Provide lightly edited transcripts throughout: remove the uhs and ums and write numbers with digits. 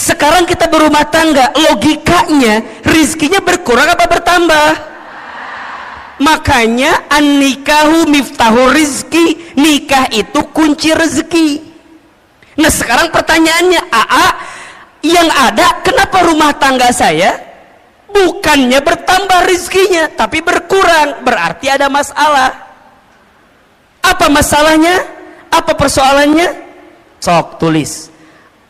Sekarang kita berumah tangga, logikanya rizkinya berkurang apa bertambah? Makanya an-nikahu miftahu rizki, nikah itu kunci rezeki. Nah sekarang pertanyaannya, yang ada kenapa rumah tangga saya bukannya bertambah rizkinya tapi berkurang? Berarti ada masalah. Apa masalahnya? Apa persoalannya? Sok tulis.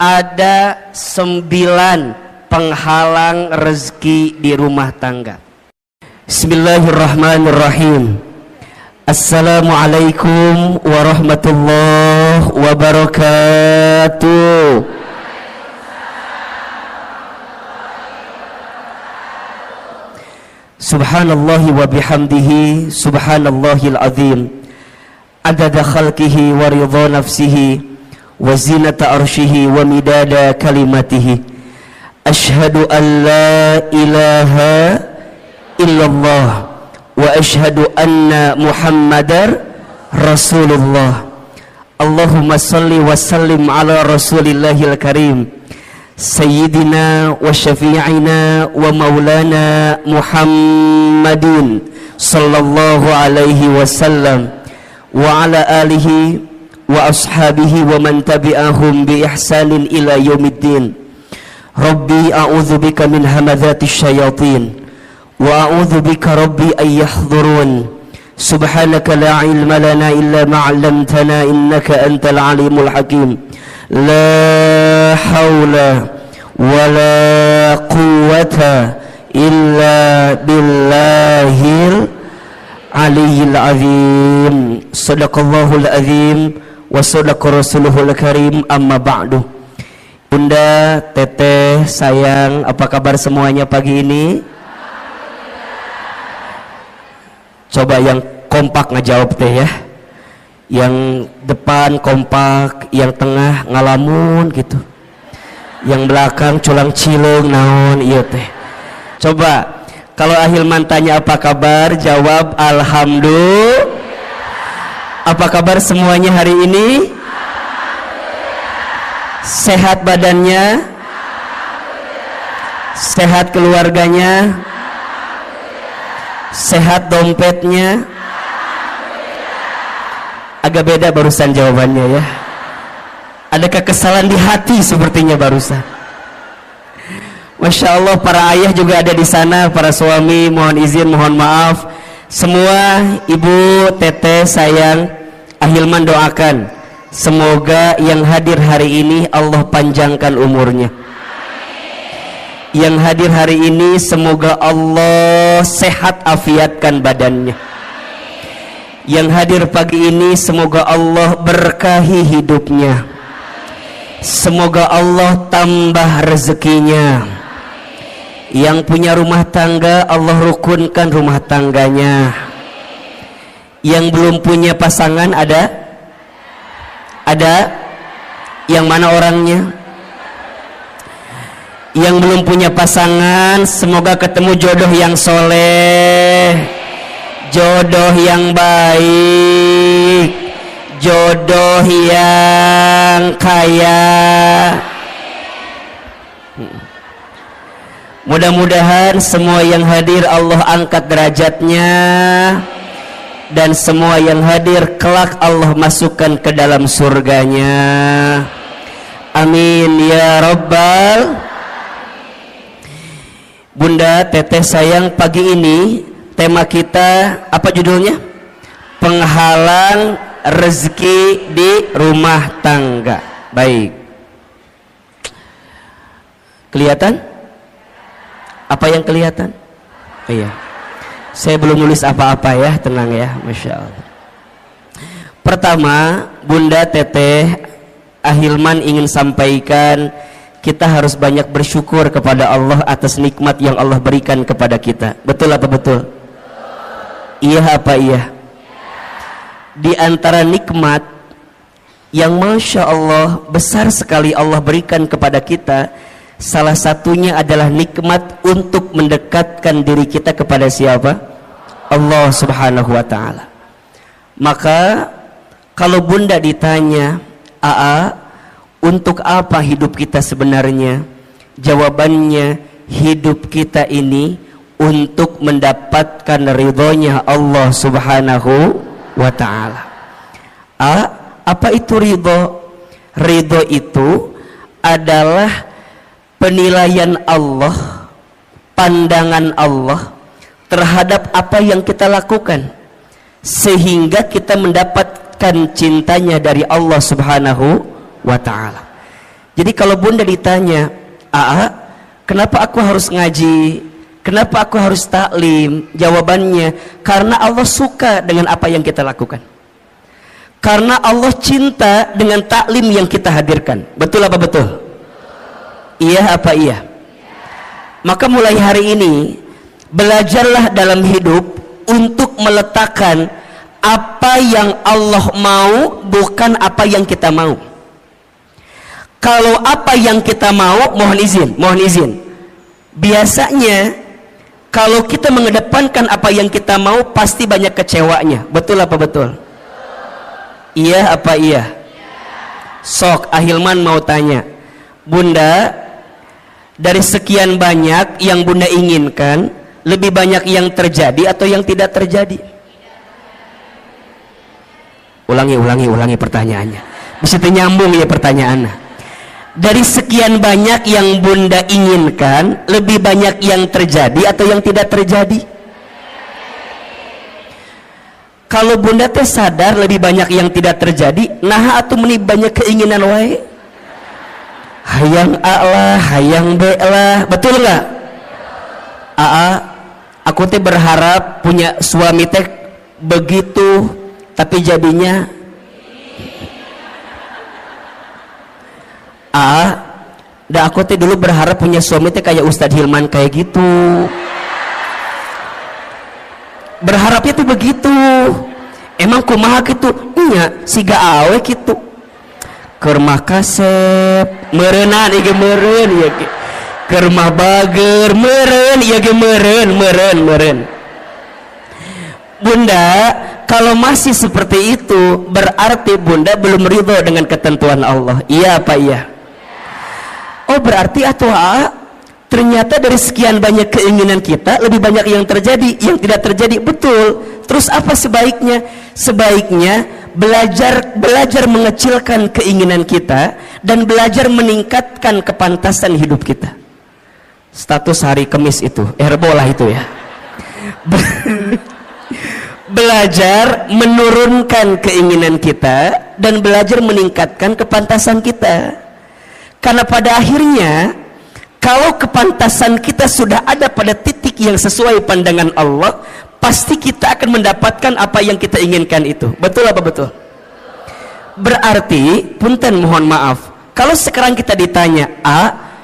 Ada 9 penghalang rezeki di rumah tangga. Bismillahirrahmanirrahim. Assalamualaikum warahmatullahi wabarakatuh. Subhanallah wa bihamdihi, subhanallahil azim. Adada khalqihi wa ridha nafsihi wa zinata arshihi wa midada kalimatihi. Ashhadu an la ilaha illallah wa ashhadu anna muhammadar rasulullah. Allahumma salli wa sallim ala rasulillahil karim sayyidina wa syafi'ina wa maulana muhammadin sallallahu alaihi wasallam wa ala alihi wa ashabihi wa man tabi'ahum bi ihsanin ila yaumiddin. Rabbi a'udzu bika min hamadzati syayatin wa a'udzu bika rabbi ay yahdurun. Subhanaka la ilma lana illa ma 'allamtana innaka antal alimul hakim. La haula wa la quwwata illa billahil aliyyil azim. Sadaqallahul azim wa sadaqa rasuluhul karim. Amma ba'du. Bunda, teteh, sayang, apa kabar semuanya pagi ini? Coba yang kompak ngejawab teh ya. Yang depan kompak, yang tengah ngalamun gitu. Yang belakang culang cilung naon ieu teh. Coba kalau Ahilman tanya apa kabar, jawab alhamdulillah. Apa kabar semuanya hari ini? Sehat badannya? Sehat keluarganya? Sehat dompetnya? Agak beda barusan jawabannya ya. Ada kekesalan di hati sepertinya barusan. Masya Allah, para ayah juga ada di sana, para suami mohon izin, mohon maaf. Semua ibu, teteh, sayang, Ahilman doakan semoga yang hadir hari ini Allah panjangkan umurnya. Yang hadir hari ini semoga Allah sehat afiatkan badannya. Yang hadir pagi ini semoga Allah berkahi hidupnya. Semoga Allah tambah rezekinya. Yang punya rumah tangga Allah rukunkan rumah tangganya. Yang belum punya pasangan ada? Yang mana orangnya? Yang belum punya pasangan semoga ketemu jodoh yang soleh, jodoh yang baik, jodoh yang kaya. Mudah-mudahan semua yang hadir Allah angkat derajatnya, dan semua yang hadir kelak Allah masukkan ke dalam surganya. Amin ya rabbal. Bunda, teteh, sayang, pagi ini tema kita apa judulnya? Penghalang rezeki di rumah tangga. Baik, kelihatan? Apa yang kelihatan? Iya, saya belum nulis apa-apa ya, tenang ya, Masya Allah. Pertama, Bunda, teteh, Ahilman ingin sampaikan kita harus banyak bersyukur kepada Allah atas nikmat yang Allah berikan kepada kita. Betul apa betul? Iya apa iya? Di antara nikmat yang Masya Allah besar sekali Allah berikan kepada kita, salah satunya adalah nikmat untuk mendekatkan diri kita kepada siapa? Allah Subhanahu wa ta'ala. Maka kalau Bunda ditanya, untuk apa hidup kita sebenarnya? Jawabannya, hidup kita ini untuk mendapatkan ridhonya Allah subhanahu wa ta'ala. Apa itu ridho? Ridho itu adalah penilaian Allah, pandangan Allah terhadap apa yang kita lakukan, sehingga kita mendapatkan cintanya dari Allah subhanahu wa ta'ala. Jadi kalau bunda ditanya, kenapa aku harus ngaji, kenapa aku harus taklim? Jawabannya, karena Allah suka dengan apa yang kita lakukan, karena Allah cinta dengan taklim yang kita hadirkan. Betul apa betul? Iya apa iya? Maka mulai hari ini belajarlah dalam hidup untuk meletakkan apa yang Allah mau, bukan apa yang kita mau. Kalau apa yang kita mau, mohon izin, biasanya kalau kita mengedepankan apa yang kita mau, pasti banyak kecewanya. Betul apa betul? Iya apa iya? Sok Ahilman mau tanya, bunda, dari sekian banyak yang bunda inginkan, lebih banyak yang terjadi atau yang tidak terjadi? Ulangi pertanyaannya, bisa nyambung ya pertanyaannya. Dari sekian banyak yang bunda inginkan, lebih banyak yang terjadi atau yang tidak terjadi? Kalau bunda teh sadar lebih banyak yang tidak terjadi, nah atau meni banyak keinginan wae, hayang A lah, hayang B lah, betul nggak? Aku teh berharap punya suami teh begitu, tapi jadinya aku teh dulu berharap punya suami teh kayak Ustadz Hilman kayak gitu. Berharapnya tuh begitu. Emang kumaha gitu? Iya, siga awe gitu. Keur mah kasep, meureunan ieu meureun ieu ge. Keur mah bager, meureun ieu ge meureun. Bunda, kalau masih seperti itu, berarti bunda belum ridho dengan ketentuan Allah. Iya apa iya? Oh, berarti ternyata dari sekian banyak keinginan kita, lebih banyak yang terjadi, yang tidak terjadi. Betul. Terus apa sebaiknya? Sebaiknya belajar mengecilkan keinginan kita dan belajar meningkatkan kepantasan hidup kita. Status hari Kamis itu, Herbola itu ya. Belajar menurunkan keinginan kita dan belajar meningkatkan kepantasan kita. Karena pada akhirnya, kalau kepantasan kita sudah ada pada titik yang sesuai pandangan Allah, pasti kita akan mendapatkan apa yang kita inginkan itu. Betul apa betul? Berarti, punten mohon maaf, kalau sekarang kita ditanya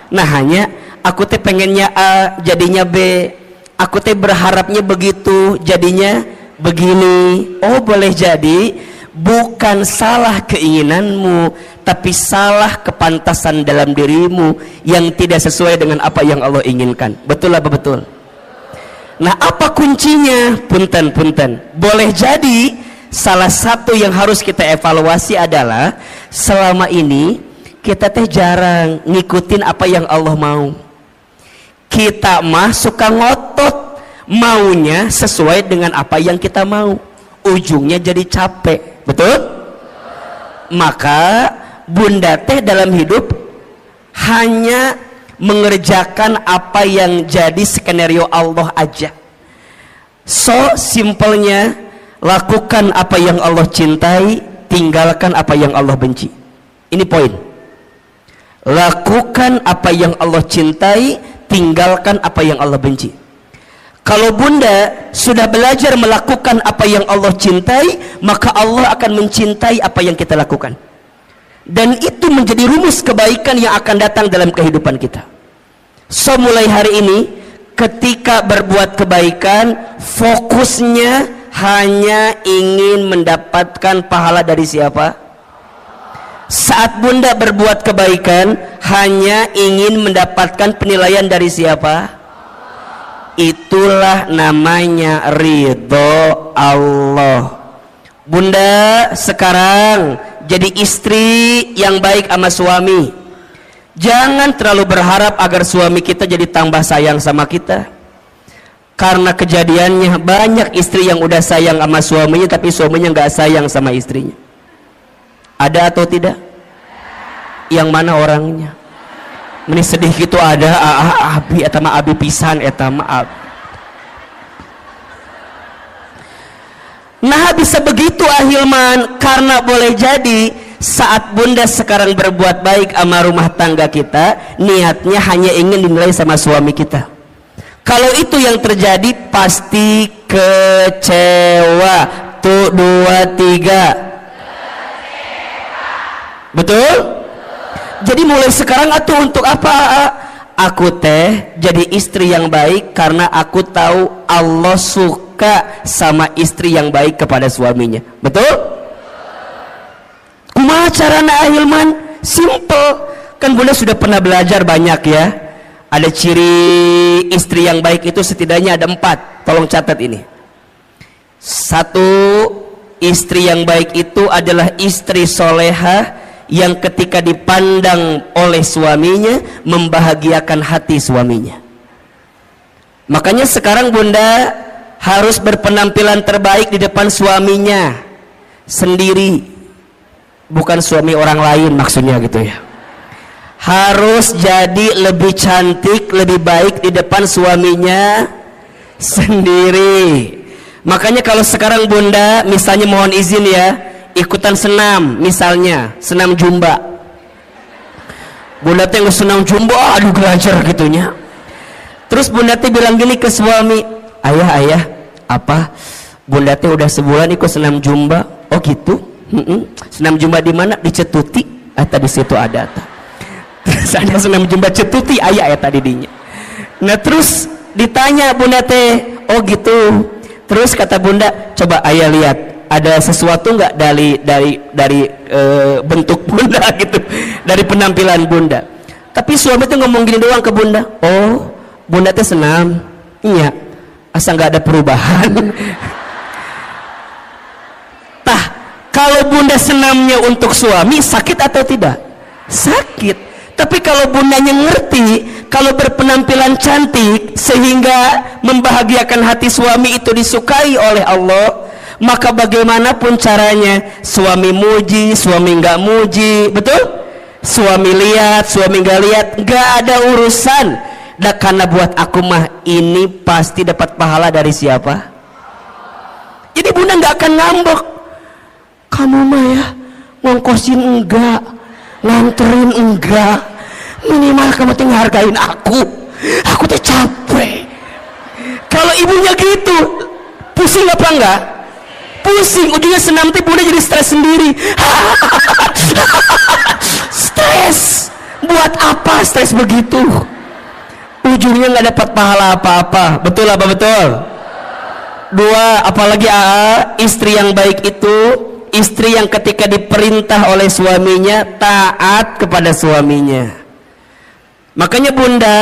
nah hanya aku teh pengennya A, jadinya B, aku teh berharapnya begitu, jadinya begini. Oh, boleh jadi bukan salah keinginanmu, tapi salah kepantasan dalam dirimu yang tidak sesuai dengan apa yang Allah inginkan. Betul apa betul? Nah, apa kuncinya? Punten. Boleh jadi salah satu yang harus kita evaluasi adalah selama ini kita teh jarang ngikutin apa yang Allah mau. Kita mah suka ngotot maunya sesuai dengan apa yang kita mau, ujungnya jadi capek. Betul? Maka bunda teh dalam hidup hanya mengerjakan apa yang jadi skenario Allah aja. So simpelnya, lakukan apa yang Allah cintai, tinggalkan apa yang Allah benci. Ini poin. Lakukan apa yang Allah cintai, tinggalkan apa yang Allah benci. Kalau bunda sudah belajar melakukan apa yang Allah cintai, maka Allah akan mencintai apa yang kita lakukan. Dan itu menjadi rumus kebaikan yang akan datang dalam kehidupan kita. So mulai hari ini, ketika berbuat kebaikan, fokusnya hanya ingin mendapatkan pahala dari siapa? Saat bunda berbuat kebaikan, hanya ingin mendapatkan penilaian dari siapa? Itulah namanya ridho Allah. Bunda sekarang jadi istri yang baik sama suami, Jangan terlalu berharap agar suami kita jadi tambah sayang sama kita, karena kejadiannya banyak istri yang udah sayang sama suaminya tapi suaminya nggak sayang sama istrinya. Ada atau tidak? Yang mana orangnya? Meni sedih gitu ada. Abi etama abi pisan etama abi. Nah bisa begitu ahilman, karena boleh jadi saat bunda sekarang berbuat baik sama rumah tangga kita, niatnya hanya ingin dinilai sama suami kita. Kalau itu yang terjadi, pasti kecewa. Tuh 2, 3. Betul? Jadi mulai sekarang atuh untuk apa? Aku teh jadi istri yang baik karena aku tahu Allah suka sama istri yang baik kepada suaminya. Betul? Kumaha carana ahilman? Simple. Kan bunda sudah pernah belajar banyak ya. Ada ciri istri yang baik itu setidaknya ada 4. Tolong catat ini. 1, istri yang baik itu adalah istri solehah yang ketika dipandang oleh suaminya membahagiakan hati suaminya. Makanya sekarang bunda harus berpenampilan terbaik di depan suaminya sendiri. Bukan suami orang lain maksudnya gitu ya. Harus jadi lebih cantik, lebih baik di depan suaminya sendiri. Makanya kalau sekarang bunda misalnya mohon izin ya, ikutan senam, misalnya senam jumba. Bunda teh senam jumba, aduh belajar gitunya. Terus bunda teh bilang gini ke suami, ayah apa? Bunda teh udah sebulan ikut senam jumba. Oh gitu? Senam jumba di mana? Di Cetuti. Tadi situ ada. Terus ada senam jumba Cetuti, ayah tadi dinya. Nah terus ditanya bunda teh, oh gitu. Terus kata bunda, coba ayah lihat ada sesuatu nggak dari bentuk bunda gitu, dari penampilan bunda. Tapi suami tuh ngomong gini doang ke bunda, oh bunda teh senam, iya, asal nggak ada perubahan. Tah, kalau bunda senamnya untuk suami sakit atau tidak? Sakit. Tapi kalau bundanya ngerti, kalau berpenampilan cantik sehingga membahagiakan hati suami itu disukai oleh Allah, maka bagaimanapun caranya, suami muji, suami nggak muji, betul? Suami lihat, suami nggak lihat, nggak ada urusan. Nah, karena buat aku mah ini pasti dapat pahala dari siapa? Jadi bunda nggak akan ngambek. Kamu mah ya ngongkosin enggak, nganterin enggak, minimal kamu tuh ngehargain aku tuh capek. Kalau ibunya gitu, pusing apa enggak? Pusing, ujungnya senam teh bunda jadi stres sendiri. Stres, buat apa stres begitu? Ujungnya nggak dapat pahala apa-apa. Betul apa betul? 2, apalagi istri yang baik itu istri yang ketika diperintah oleh suaminya taat kepada suaminya. Makanya bunda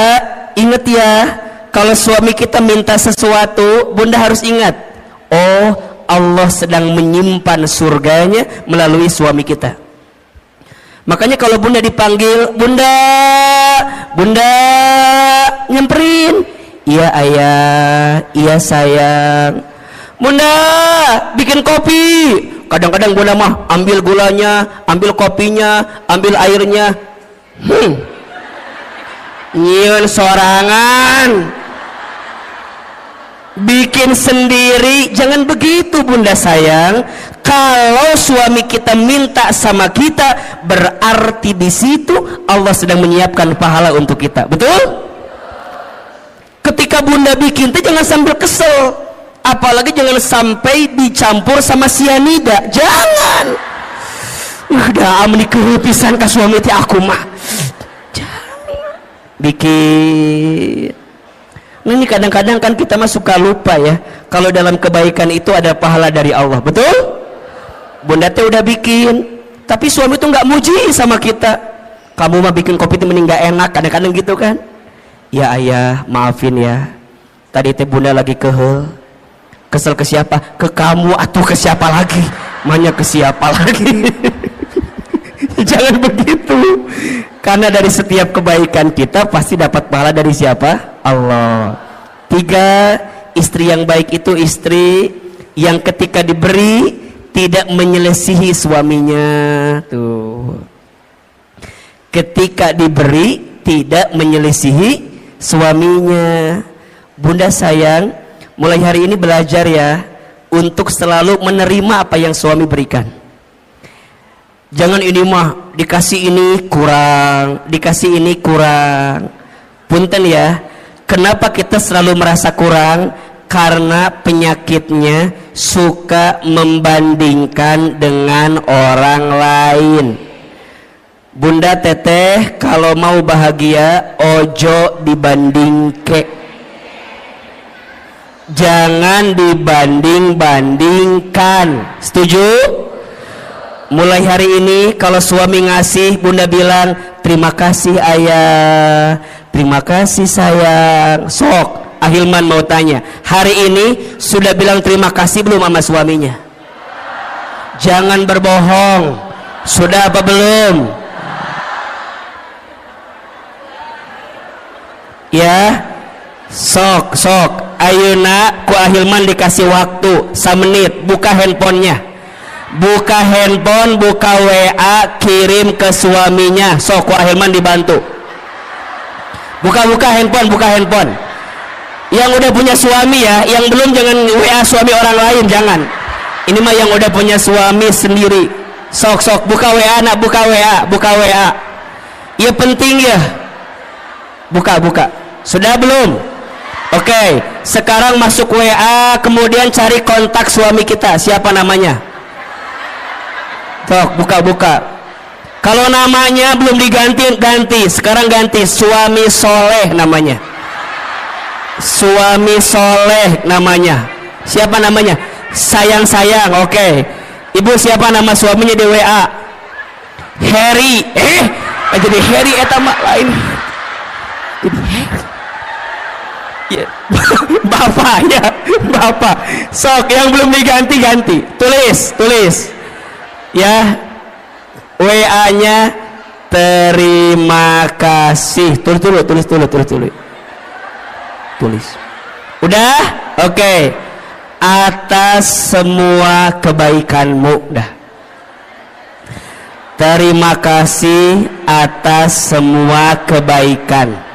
ingat ya, kalau suami kita minta sesuatu, bunda harus ingat, oh Allah sedang menyimpan surganya melalui suami kita. Makanya kalau bunda dipanggil, bunda nyamperin, iya ayah, iya sayang, bunda bikin kopi. Kadang-kadang bunda mah ambil gulanya, ambil kopinya, ambil airnya, nyieun sorangan, bikin sendiri. Jangan begitu bunda sayang. Kalau suami kita minta sama kita, berarti di situ Allah sedang menyiapkan pahala untuk kita. Betul? Ketika bunda bikin itu jangan sambil kesel, apalagi jangan sampai dicampur sama sianida. Jangan. Udah amni kepisan ka suami teh aku mah. Jangan. Bikin. Nah ini kadang-kadang kan kita mah suka lupa ya, kalau dalam kebaikan itu ada pahala dari Allah. Betul? Bunda teh udah bikin, tapi suami tuh nggak muji sama kita. Kamu mah bikin kopi itu mending nggak enak, kadang-kadang gitu kan? Ya ayah, maafin ya. Tadi teh bunda lagi kesel ke siapa? Ke kamu atau ke siapa lagi? Manya ke siapa lagi? Jangan begitu. Karena dari setiap kebaikan kita pasti dapat pahala dari siapa? Allah. 3, istri yang baik itu istri yang ketika diberi tidak menyelisihi suaminya. Tuh. Ketika diberi tidak menyelisihi suaminya. Bunda sayang, mulai hari ini belajar ya untuk selalu menerima apa yang suami berikan. Jangan ini mah dikasih ini kurang, dikasih ini kurang. Punten ya, kenapa kita selalu merasa kurang? Karena penyakitnya suka membandingkan dengan orang lain. Bunda teteh kalau mau bahagia ojo dibandingke, jangan dibanding-bandingkan. Setuju? Mulai hari ini kalau suami ngasih, bunda bilang terima kasih ayah, terima kasih sayang. Sok Ahilman mau tanya, hari ini sudah bilang terima kasih belum sama suaminya? Jangan berbohong. Sudah apa belum? Ya, sok ayeuna ku Ahilman dikasih waktu 1 menit, buka handphonenya, buka handphone, buka WA, kirim ke suaminya. Sok ku Ahilman dibantu, buka handphone, buka handphone. Yang udah punya suami ya, yang belum jangan WA suami orang lain, jangan. Ini mah yang udah punya suami sendiri. Sok buka WA nak, buka WA. Ya penting ya, buka. Sudah belum? Oke, sekarang masuk WA, kemudian cari kontak suami kita. Siapa namanya? Sok, buka. Kalau namanya belum ganti. Sekarang ganti, suami soleh namanya. Suami soleh namanya. Siapa namanya? Sayang. Oke. Ibu siapa nama suaminya di WA? Harry. Jadi Harry eta mah lain. Ya, bapak. Sok yang belum diganti. Tulis. Ya, WA-nya terima kasih. Tulis. Udah? Oke. Atas semua kebaikanmu. Dah. Terima kasih atas semua kebaikan.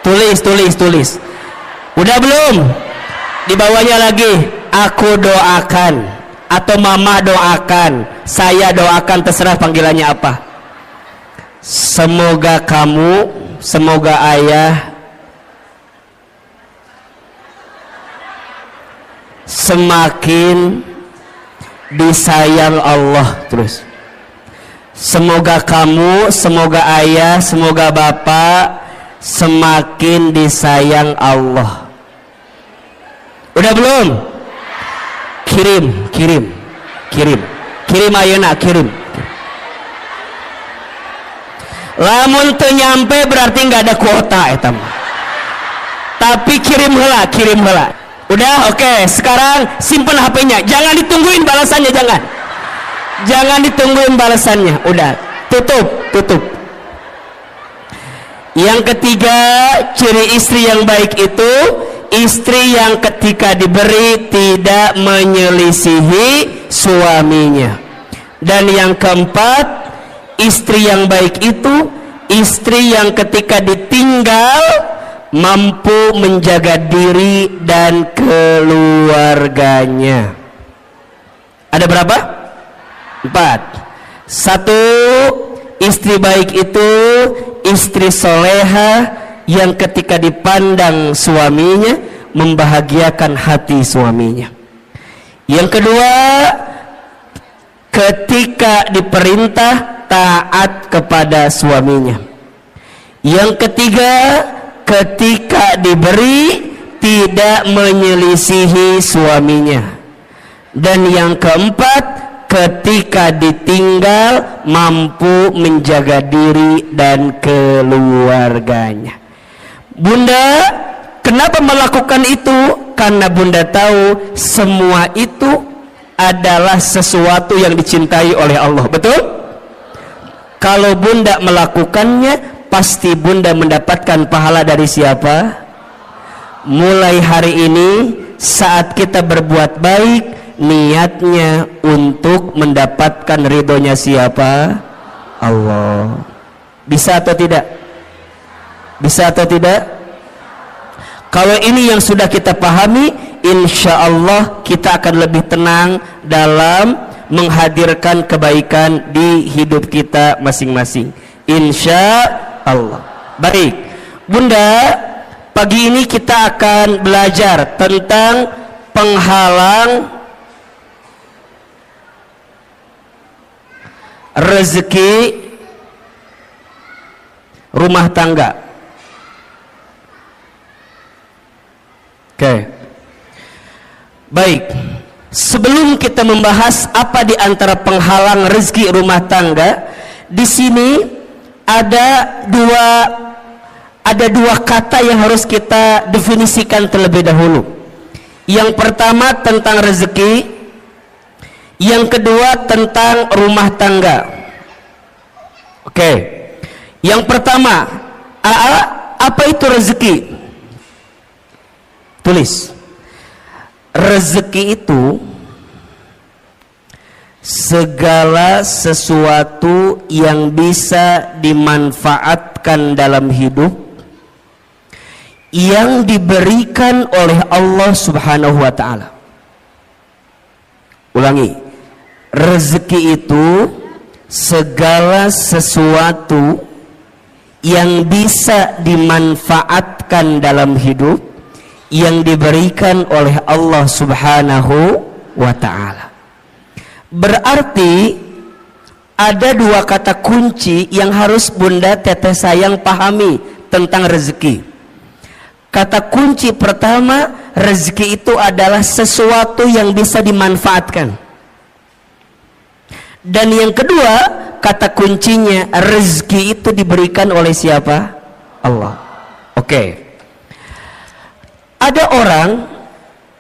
Tulis. Udah belum? Di bawahnya lagi, aku doakan atau mama doakan, saya doakan, terserah panggilannya apa. Semoga kamu, semoga ayah semakin disayang Allah. Terus, semoga kamu, semoga ayah, semoga bapak semakin disayang Allah. Udah belum? Kirim ayeuna, kirim. Lamun teu nyampe berarti nggak ada kuota eta mah. Tapi kirim heula. Udah, oke. Sekarang simpen HP-nya. Jangan ditungguin balasannya, jangan ditungguin balasannya. Udah, tutup. Yang ketiga, ciri istri yang baik itu istri yang ketika diberi tidak menyelisihi suaminya. Dan yang keempat, istri yang baik itu istri yang ketika ditinggal mampu menjaga diri dan keluarganya. Ada berapa? 4. 1, istri baik itu istri soleha yang ketika dipandang suaminya membahagiakan hati suaminya. Yang kedua, ketika diperintah taat kepada suaminya. Yang ketiga, ketika diberi tidak menyelisihi suaminya. Dan yang keempat, ketika ditinggal mampu menjaga diri dan keluarganya. Bunda kenapa melakukan itu? Karena bunda tahu semua itu adalah sesuatu yang dicintai oleh Allah. Betul? Kalau bunda melakukannya, pasti bunda mendapatkan pahala dari siapa? Mulai hari ini, saat kita berbuat baik, niatnya untuk mendapatkan ridhonya siapa? Allah. Bisa atau tidak? Bisa atau tidak? Kalau ini yang sudah kita pahami, insya Allah kita akan lebih tenang dalam menghadirkan kebaikan di hidup kita masing-masing, insya Allah. Baik bunda, pagi ini kita akan belajar tentang penghalang rezeki rumah tangga. Oke. Baik. Sebelum kita membahas apa di antara penghalang rezeki rumah tangga, di sini ada dua kata yang harus kita definisikan terlebih dahulu. Yang pertama tentang rezeki, yang kedua tentang rumah tangga. Oke. Yang pertama, apa itu rezeki? Tulis. Rezeki itu segala sesuatu yang bisa dimanfaatkan dalam hidup, yang diberikan oleh Allah Subhanahu wa ta'ala. Ulangi. Rezeki itu segala sesuatu yang bisa dimanfaatkan dalam hidup, yang diberikan oleh Allah Subhanahu wa ta'ala. Berarti ada dua kata kunci yang harus bunda teteh sayang pahami tentang rezeki. Kata kunci pertama, rezeki itu adalah sesuatu yang bisa dimanfaatkan. Dan yang kedua, kata kuncinya, rezeki itu diberikan oleh siapa? Allah. Oke. Ada orang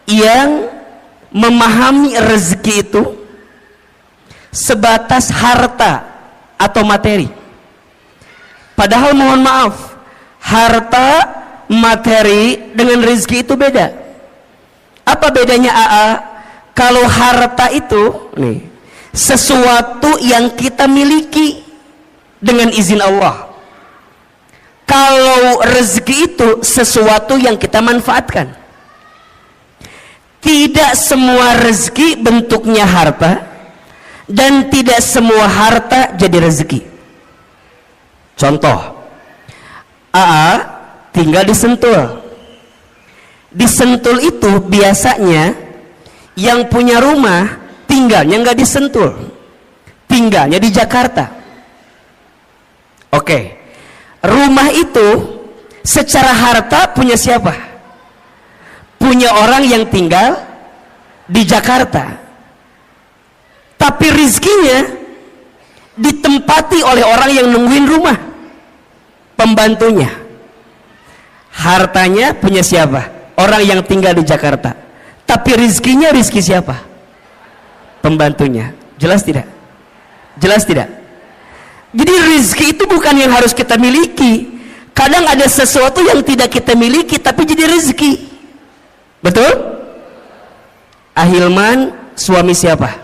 yang memahami rezeki itu sebatas harta atau materi. Padahal mohon maaf, harta, materi dengan rezeki itu beda. Apa bedanya AA? Kalau harta itu nih, sesuatu yang kita miliki dengan izin Allah. Kalau rezeki itu sesuatu yang kita manfaatkan. Tidak semua rezeki bentuknya harta, dan tidak semua harta jadi rezeki. Contoh, AA tinggal di Sentul. Di Sentul itu biasanya yang punya rumah tinggalnya nggak di Sentul, tinggalnya di Jakarta. Oke. Rumah itu secara harta punya siapa? Punya orang yang tinggal di Jakarta. Tapi rizkinya ditempati oleh orang yang nungguin rumah, pembantunya. Hartanya punya siapa? Orang yang tinggal di Jakarta. Tapi rizkinya rizki siapa? Pembantunya. Jelas tidak? Jelas tidak? Jadi rezeki itu bukan yang harus kita miliki. Kadang ada sesuatu yang tidak kita miliki tapi jadi rezeki. Betul? Ahilman suami siapa?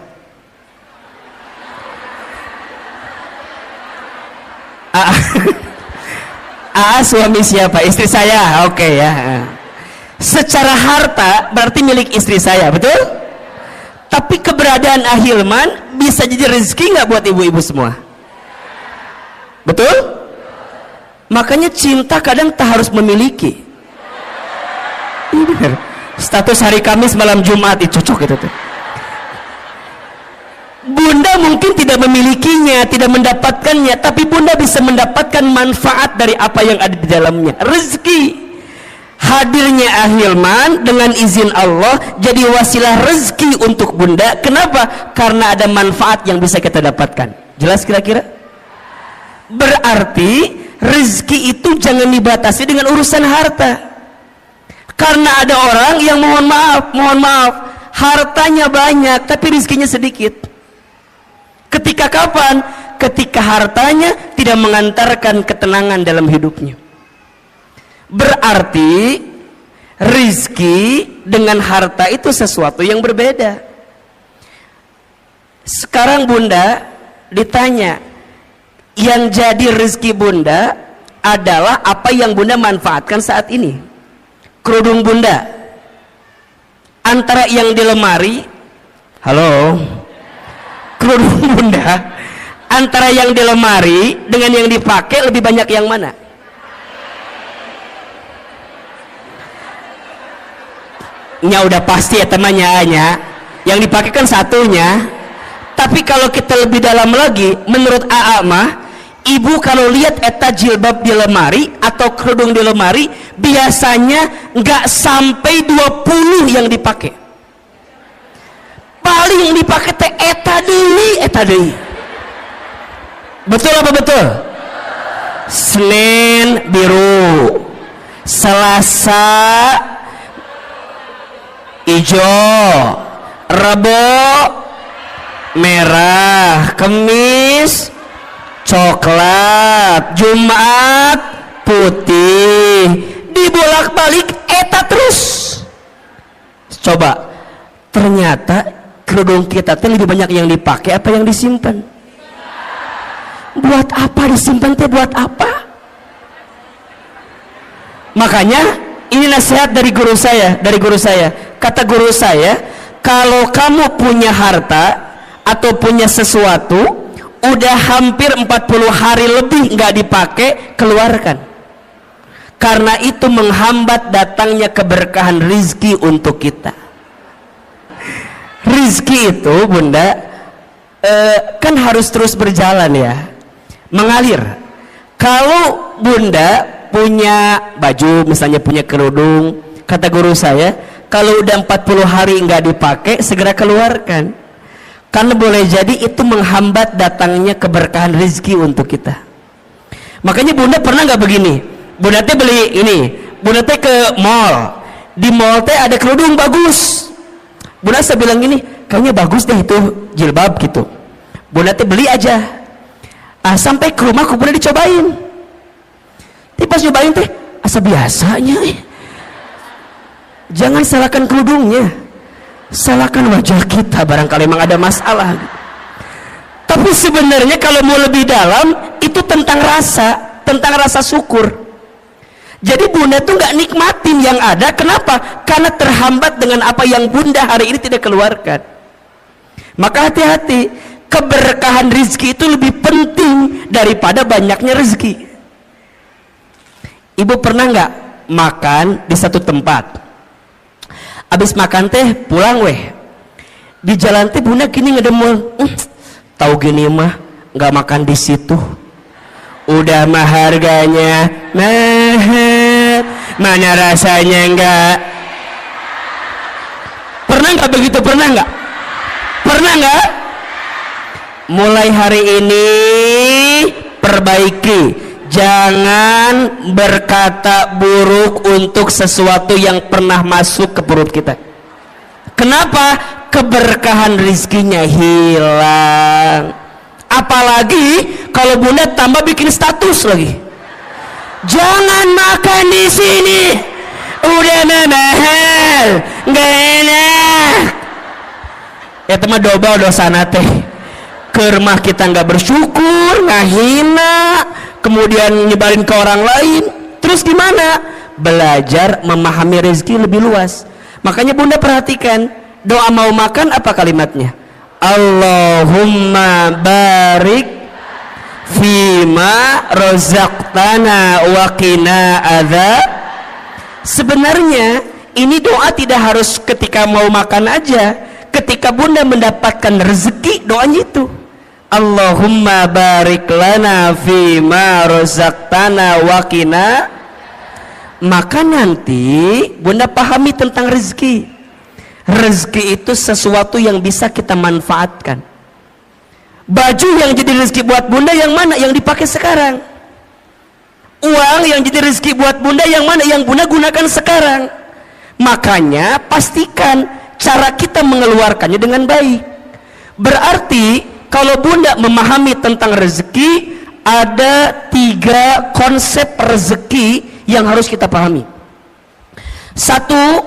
Suami siapa? Istri saya. Oke ya. Secara harta berarti milik istri saya, betul? Tapi keberadaan Ahilman bisa jadi rezeki nggak buat ibu-ibu semua? Betul? Makanya cinta kadang tak harus memiliki. Benar. Status hari Kamis malam Jumat itu cocok gitu tuh. Bunda mungkin tidak memilikinya, tidak mendapatkannya, tapi bunda bisa mendapatkan manfaat dari apa yang ada di dalamnya. Rezeki. Hadirnya Ahilman dengan izin Allah jadi wasilah rezeki untuk bunda. Kenapa? Karena ada manfaat yang bisa kita dapatkan. Jelas kira-kira? Berarti rezeki itu jangan dibatasi dengan urusan harta. Karena ada orang yang mohon maaf, hartanya banyak tapi rezekinya sedikit. Ketika kapan? ketika hartanya tidak mengantarkan ketenangan dalam hidupnya. Berarti rizki dengan harta itu sesuatu yang berbeda. Sekarang bunda ditanya, yang jadi rizki bunda adalah apa yang bunda manfaatkan saat ini. Kerudung bunda antara yang di lemari, halo, kerudung bunda antara yang di lemari dengan yang dipakai lebih banyak yang mana? Nya udah pasti ya temannya, yang dipakai kan satunya. Tapi kalau kita lebih dalam lagi, menurut AA mah, ibu kalau lihat eta jilbab di lemari atau kerudung di lemari, biasanya nggak sampai 20 yang dipakai. Paling yang dipakai teh eta deui. Betul apa betul? Senin biru, Selasa hijau, Rebo merah, Kamis coklat, Jumat putih, dibolak-balik eta terus. Coba, ternyata kerudung kita teh lebih banyak yang dipakai apa yang disimpan? Buat apa disimpan teh? Buat apa? Makanya ini nasihat dari guru saya. Kata guru saya, kalau kamu punya harta atau punya sesuatu udah hampir 40 hari lebih nggak dipakai, keluarkan. Karena itu menghambat datangnya keberkahan rizki untuk kita. Rizki itu bunda kan harus terus berjalan ya, mengalir. Kalau bunda punya baju, misalnya punya kerudung, kata guru saya, kalau udah 40 hari nggak dipakai, segera keluarkan. Karena boleh jadi itu menghambat datangnya keberkahan rezeki untuk kita. Makanya bunda pernah nggak begini? Bunda teh beli ini, bunda teh ke mall. Di mall teh ada kerudung bagus. Bunda saya bilang gini, kayaknya bagus deh itu jilbab gitu. Bunda teh beli aja. Sampai ke rumah bunda dicobain. Tapi pas nyobain teh asa biasanya. Jangan salahkan kerudungnya, salahkan wajah kita, barangkali memang ada masalah. Tapi sebenarnya kalau mau lebih dalam, itu tentang rasa syukur. Jadi bunda tuh nggak nikmatin yang ada. Kenapa? Karena terhambat dengan apa yang bunda hari ini tidak keluarkan. Maka hati-hati, keberkahan rezeki itu lebih penting daripada banyaknya rezeki. Ibu pernah nggak makan di satu tempat, abis makan teh pulang di jalan teh bunda gini ngedemul, tahu gini mah nggak makan di situ, udah mah harganya mahal, mana rasanya enggak. Pernah nggak begitu? Pernah nggak? Mulai hari ini perbaiki. Jangan berkata buruk untuk sesuatu yang pernah masuk ke perut kita. Kenapa? Keberkahan rizkinya hilang. Apalagi kalau bunda tambah bikin status lagi. Jangan makan di sini, udah mahal, nggak enak. Ya teman doba dosa nate. Ke rumah kita nggak bersyukur, ngahina, kemudian nyebarin ke orang lain. Terus gimana? Belajar memahami rezeki lebih luas. Makanya bunda perhatikan, doa mau makan apa kalimatnya? Allahumma barik fima rozaqtana wa qina adzab. Sebenarnya ini doa tidak harus ketika mau makan aja. Ketika bunda mendapatkan rezeki, doanya itu Allahumma barik lana fima rozaqtana wa qina. Maka nanti bunda pahami tentang rezeki. Rezeki itu sesuatu yang bisa kita manfaatkan. Baju yang jadi rezeki buat bunda yang mana? Yang dipakai sekarang. Uang yang jadi rezeki buat bunda yang mana? Yang bunda gunakan sekarang. Makanya pastikan cara kita mengeluarkannya dengan baik. Berarti Kalau Bunda memahami tentang rezeki, ada 3 konsep rezeki yang harus kita pahami. Satu,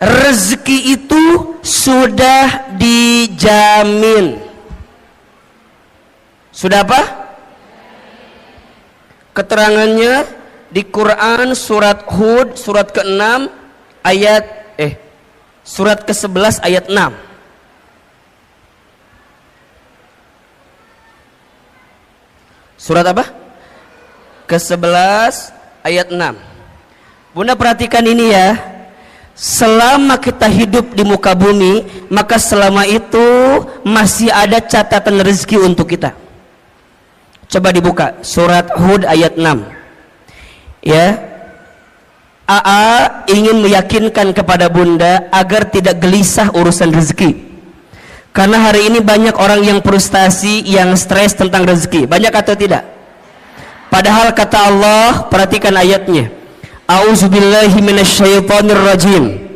rezeki itu sudah dijamin. Sudah apa? Keterangannya di Quran surat Hud surat ke-6 ayat surat ke-11 ayat 6. Surat apa? Ke-11 ayat 6. Bunda perhatikan ini ya. Selama kita hidup di muka bumi, maka selama itu masih ada catatan rezeki untuk kita. Coba dibuka surat Hud ayat 6. Ya. AA ingin meyakinkan kepada Bunda agar tidak gelisah urusan rezeki. Karena hari ini banyak orang yang frustasi, yang stres tentang rezeki. Banyak atau tidak? Padahal kata Allah, perhatikan ayatnya. A'udzubillahi minasyaitonirrajim.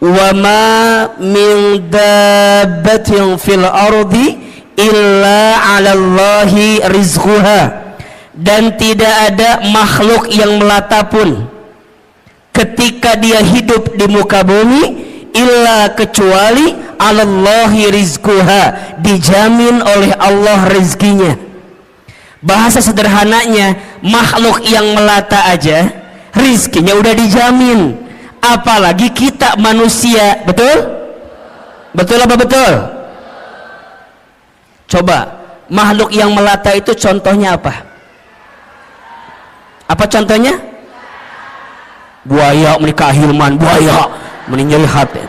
Wa ma min dabbatin fil ardi illa 'alallahi rizquha. Dan tidak ada makhluk yang melata pun ketika dia hidup di muka bumi illa kecuali 'alallahi rizquha, dijamin oleh Allah rezekinya. Bahasa sederhananya, makhluk yang melata aja rizkinya udah dijamin, apalagi kita manusia. Betul? Betul apa betul? Coba, makhluk yang melata itu contohnya apa? Apa contohnya? Buaya menikah Hilman, buaya meninjau hati.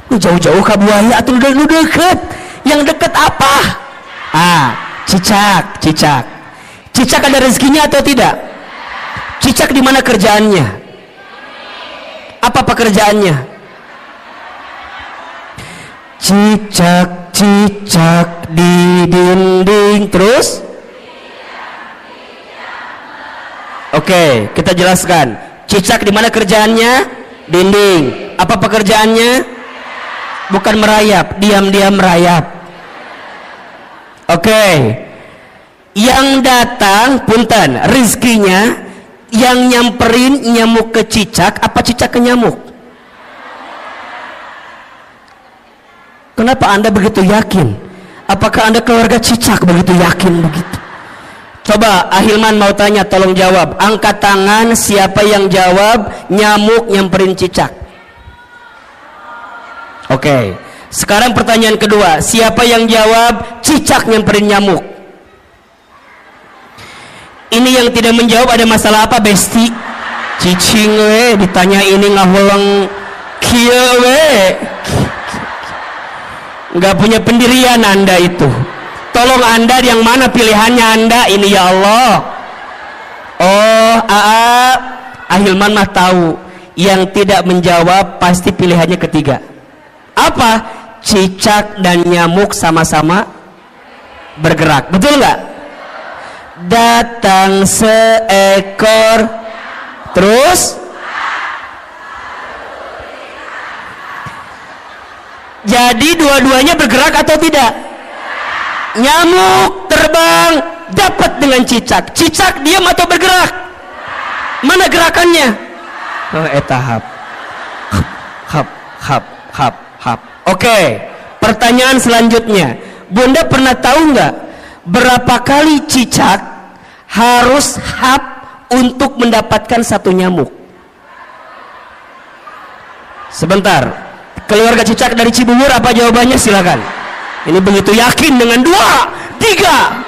Lu jauh-jauh ke buaya atau lu deket? Yang deket apa? Cicak. Cicak ada rezekinya atau tidak? Cicak di mana kerjaannya? Apa pekerjaannya? Cicak di dinding. Terus? Oke, kita jelaskan. Cicak di mana kerjaannya? Dinding. Apa pekerjaannya? Bukan merayap, diam-diam merayap. Oke. Yang datang, punten, rizkinya yang nyamperin nyamuk ke cicak, apa cicak ke nyamuk? Kenapa Anda begitu yakin? Apakah Anda keluarga cicak begitu yakin begitu? Coba Ahilman mau tanya, tolong jawab. Angkat tangan siapa yang jawab nyamuk nyamperin cicak. Oke. Sekarang pertanyaan kedua, siapa yang jawab cicak nyamperin nyamuk? Ini yang tidak menjawab ada masalah apa, Besti? Cicing we ditanya ini ngahulang kieu we. Enggak punya pendirian Anda itu. Tolong Anda yang mana pilihannya Anda ini ya Allah. Oh, Ahilman mah tahu. Yang tidak menjawab pasti pilihannya ketiga. Apa? Cicak dan nyamuk sama-sama bergerak. Betul nggak? Datang seekor, terus jadi dua-duanya bergerak atau tidak? Nyamuk terbang dapat dengan cicak. Cicak diam atau bergerak? Mana gerakannya? Tahap. Hap. Oke, pertanyaan selanjutnya. Bunda pernah tahu nggak berapa kali cicak harus hap untuk mendapatkan satu nyamuk? Sebentar, keluarga cicak dari Cibubur apa jawabannya? Silakan. Ini begitu yakin dengan 2, 3.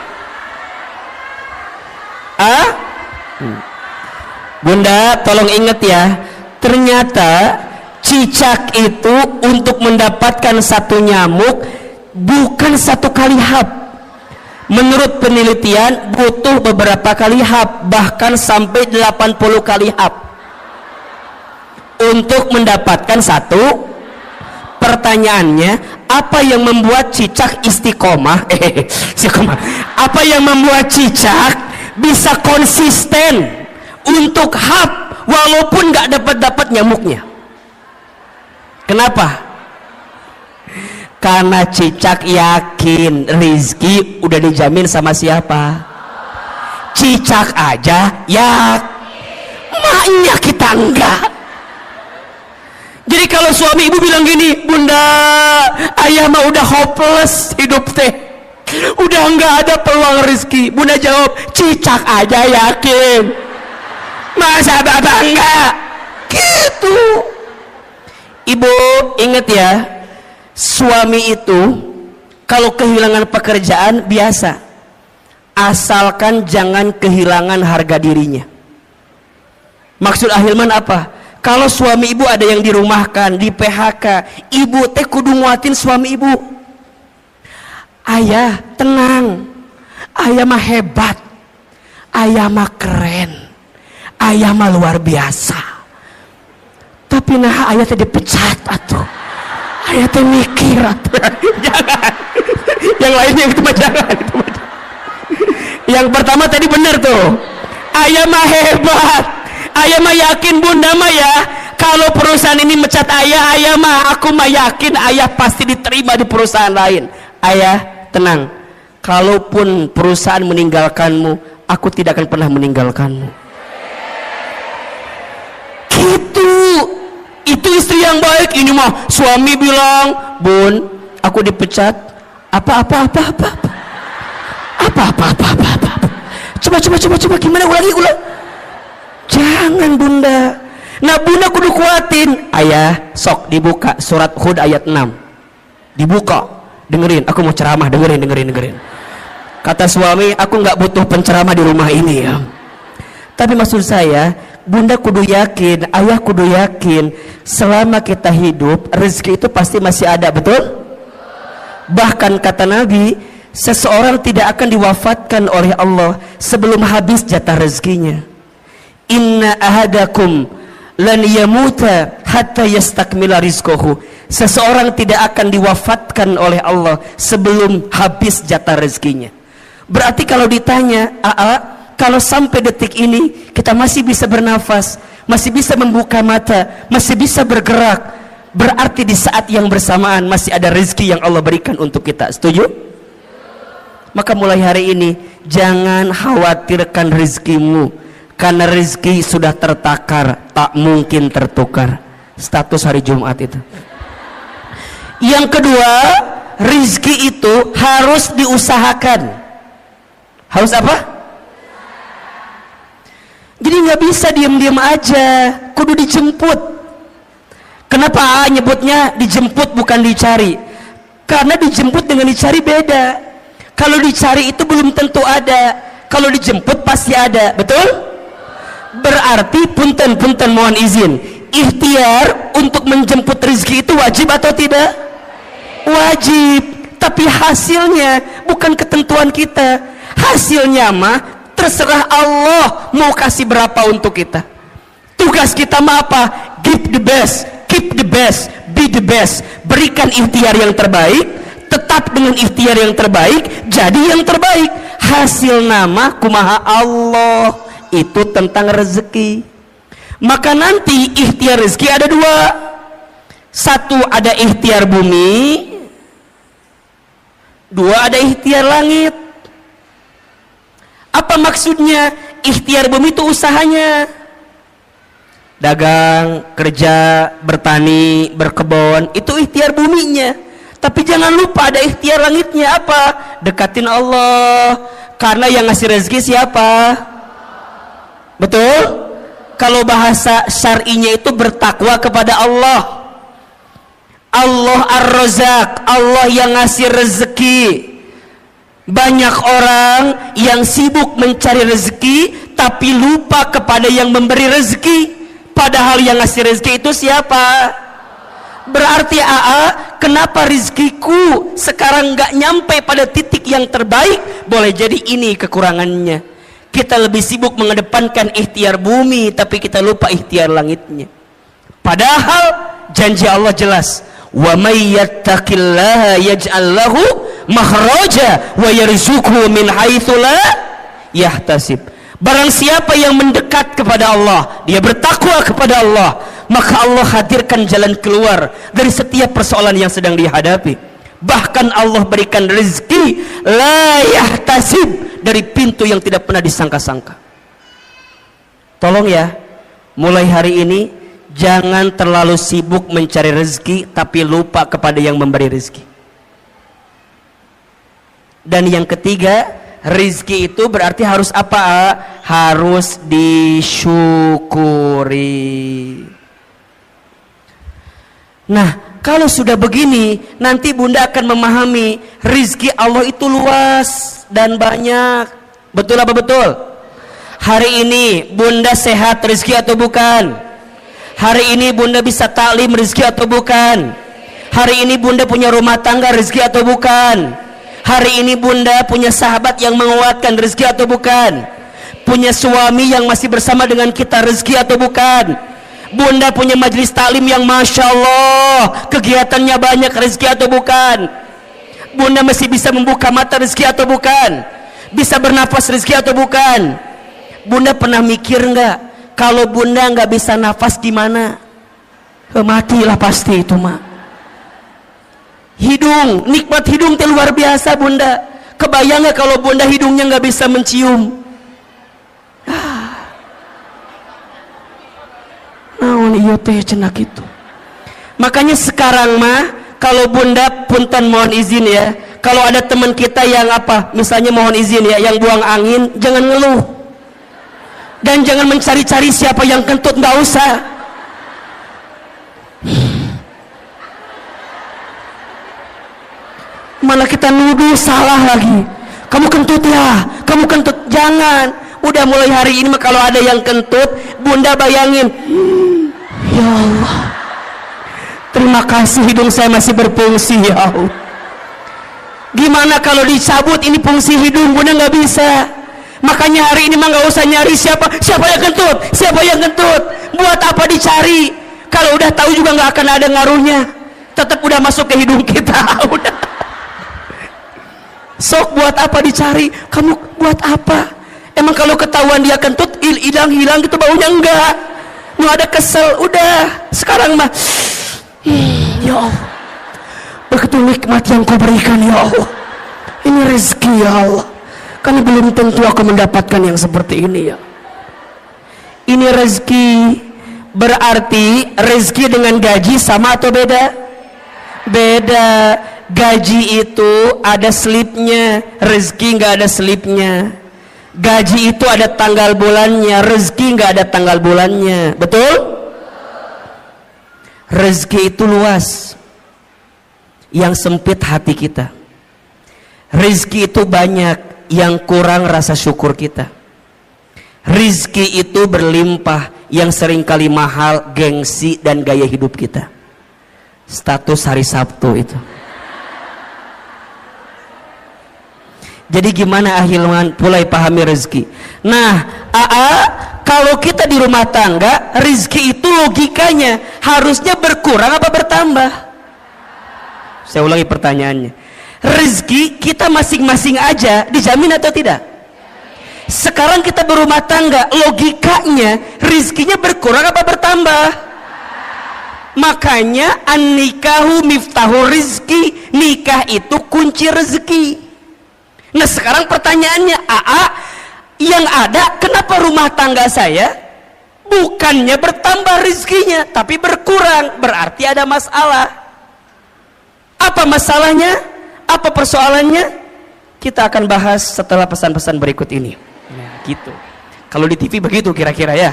Bunda tolong ingat ya, ternyata cicak itu untuk mendapatkan satu nyamuk bukan satu kali hap. Menurut penelitian butuh beberapa kali hap, bahkan sampai 80 kali hap untuk mendapatkan satu. Pertanyaannya, apa yang membuat cicak istiqomah? Apa yang membuat cicak bisa konsisten untuk hap walaupun nggak dapat nyamuknya? Kenapa? Karena Cicak yakin rizki udah dijamin sama siapa? Cicak aja maknya kita enggak. Jadi kalau suami ibu bilang gini, bunda, ayah mah udah hopeless hidup teh, udah enggak ada peluang rizki. Bunda jawab, Cicak aja yakin, masa bapak enggak? Gitu. Ibu ingat ya, suami itu kalau kehilangan pekerjaan biasa, asalkan jangan kehilangan harga dirinya. Maksud Ahilman apa? Kalau suami ibu ada yang dirumahkan, di PHK, ibu teh kudu nguatin suami ibu. Ayah tenang, ayah mah hebat, ayah mah keren, ayah mah luar biasa. Tapi nah ayah teh dipecat atuh, ayah teh mikir atuh. Jangan, yang lainnya itu mah jangan. Yang pertama tadi benar tuh, ayah mah hebat, ayah mah yakin bunda mah ya, kalau perusahaan ini mecat ayah, ayah mah aku mah yakin ayah pasti diterima di perusahaan lain. Ayah tenang, kalaupun perusahaan meninggalkanmu, aku tidak akan pernah meninggalkanmu. Gitu. Itu istri yang baik. Ini mah suami bilang, bun aku dipecat, apa coba gimana, ulang. Jangan bunda. Nah bunda kudu kuatin. Ayah sok dibuka surat Hud ayat 6, dibuka, dengerin, aku mau ceramah, dengerin. Kata suami, aku nggak butuh penceramah di rumah ini ya, tapi maksud saya bunda kudu yakin, ayah kudu yakin, selama kita hidup rezeki itu pasti masih ada, betul? Bahkan kata Nabi, seseorang tidak akan diwafatkan oleh Allah sebelum habis jatah rezekinya. Inna ahadakum lan yamuta hatta yastakmila rizquhu. Seseorang tidak akan diwafatkan oleh Allah sebelum habis jatah rezekinya. Berarti kalau ditanya, kalau sampai detik ini kita masih bisa bernafas, masih bisa membuka mata, masih bisa bergerak, berarti di saat yang bersamaan masih ada rezeki yang Allah berikan untuk kita. Setuju? Maka mulai hari ini jangan khawatirkan rezekimu, karena rezeki sudah tertakar, tak mungkin tertukar. Status hari Jumat itu. Yang kedua, rezeki itu harus diusahakan. Harus apa? Jadi nggak bisa diam-diam aja, kudu dijemput. Kenapa nyebutnya dijemput bukan dicari? Karena dijemput dengan dicari beda. Kalau dicari itu belum tentu ada, kalau dijemput pasti ada, betul? Berarti punten mohon izin, ikhtiar untuk menjemput rezeki itu wajib atau tidak? Wajib. Tapi hasilnya bukan ketentuan kita. Hasilnya mah terserah Allah mau kasih berapa untuk kita. Tugas kita mah apa? Give the best, keep the best, be the best. Berikan ikhtiar yang terbaik, tetap dengan ikhtiar yang terbaik, jadi yang terbaik. Hasil nama kumaha Allah. Itu tentang rezeki. Maka nanti ikhtiar rezeki ada dua. Satu ada ikhtiar bumi, dua ada ikhtiar langit. Apa maksudnya? Ikhtiar bumi itu usahanya, dagang, kerja, bertani, berkebun, itu ikhtiar buminya. Tapi jangan lupa ada ikhtiar langitnya. Apa? Dekatin Allah, karena yang ngasih rezeki siapa? Betul? Kalau bahasa syar'inya itu bertakwa kepada Allah. Allah Ar-Razzaq, Allah yang ngasih rezeki. Banyak orang yang sibuk mencari rezeki tapi lupa kepada yang memberi rezeki. Padahal yang ngasih rezeki itu siapa? Berarti kenapa rezekiku sekarang nggak nyampe pada titik yang terbaik? Boleh jadi ini kekurangannya. Kita lebih sibuk mengedepankan ikhtiar bumi, tapi kita lupa ikhtiar langitnya. Padahal janji Allah jelas, wa may yattaqillaha yaj'al lahu makhraja wa yarzuqhu min haitsu la yahtasib. Barang siapa yang mendekat kepada Allah, dia bertakwa kepada Allah, maka Allah hadirkan jalan keluar dari setiap persoalan yang sedang dihadapi. Bahkan Allah berikan rezeki la yahtasib, dari pintu yang tidak pernah disangka-sangka. Tolong ya, mulai hari ini jangan terlalu sibuk mencari rezeki tapi lupa kepada yang memberi rezeki. Dan yang ketiga, rezeki itu berarti harus apa? Harus disyukuri. Nah, kalau sudah begini, nanti Bunda akan memahami rezeki Allah itu luas dan banyak. Betul apa betul? Hari ini Bunda sehat, rezeki atau bukan? Hari ini Bunda bisa taklim, rezeki atau bukan? Hari ini Bunda punya rumah tangga, rezeki atau bukan? Hari ini Bunda punya sahabat yang menguatkan, rezeki atau bukan? Punya suami yang masih bersama dengan kita, rezeki atau bukan? Bunda punya majelis taklim yang Masya Allah kegiatannya banyak, rezeki atau bukan? Bunda masih bisa membuka mata, rezeki atau bukan? Bisa bernafas, rezeki atau bukan? Bunda pernah mikir nggak, kalau Bunda nggak bisa nafas gimana? Matilah pasti itu mah. Hidung, nikmat hidung itu luar biasa Bunda. Kebayang nggak kalau Bunda hidungnya nggak bisa mencium? Naon iya teh cenak itu. Makanya sekarang mah kalau Bunda punten mohon izin ya, kalau ada teman kita yang apa, misalnya mohon izin ya, yang buang angin, jangan ngeluh dan jangan mencari-cari siapa yang kentut, nggak usah. Malah kita nuduh salah lagi, kamu kentut ya, kamu kentut. Jangan, udah mulai hari ini mah kalau ada yang kentut, Bunda bayangin, ya Allah, terima kasih hidung saya masih berfungsi ya Allah. Gimana kalau dicabut ini fungsi hidung, Bunda nggak bisa. Makanya hari ini mah nggak usah nyari siapa yang kentut, siapa yang kentut. Buat apa dicari? Kalau udah tahu juga nggak akan ada ngaruhnya. Tetap udah masuk ke hidung kita. Udah. Sok buat apa dicari? Kamu buat apa? Emang kalau ketahuan dia kentut hilang gitu baunya? Enggak. Mau ada kesel, udah. Sekarang mah ya Allah, begitu nikmat yang kau berikan ya Allah. Ini rezeki ya Allah. Karena belum tentu aku mendapatkan yang seperti ini ya. Ini rezeki. Berarti rezeki dengan gaji sama atau beda? Beda. Gaji itu ada slipnya, rezeki nggak ada slipnya. Gaji itu ada tanggal bulannya, rezeki nggak ada tanggal bulannya. Betul? Rezeki itu luas, yang sempit hati kita. Rezeki itu banyak, yang kurang rasa syukur kita. Rezeki itu berlimpah, yang seringkali mahal gengsi dan gaya hidup kita. Status hari Sabtu itu. Jadi gimana ahilman mulai pahami rezeki. Nah, kalau kita di rumah tangga, rezeki itu logikanya harusnya berkurang apa bertambah? Saya ulangi pertanyaannya. Rezeki kita masing-masing aja dijamin atau tidak? Sekarang kita berumah tangga, logikanya rezekinya berkurang apa bertambah? Makanya an-nikahu miftahu rizki, nikah itu kunci rezeki. Nah sekarang pertanyaannya, yang ada kenapa rumah tangga saya bukannya bertambah rezekinya tapi berkurang? Berarti ada masalah. Apa masalahnya? Apa persoalannya? Kita akan bahas setelah pesan-pesan berikut ini. Nah, gitu. Kalau di TV begitu kira-kira ya.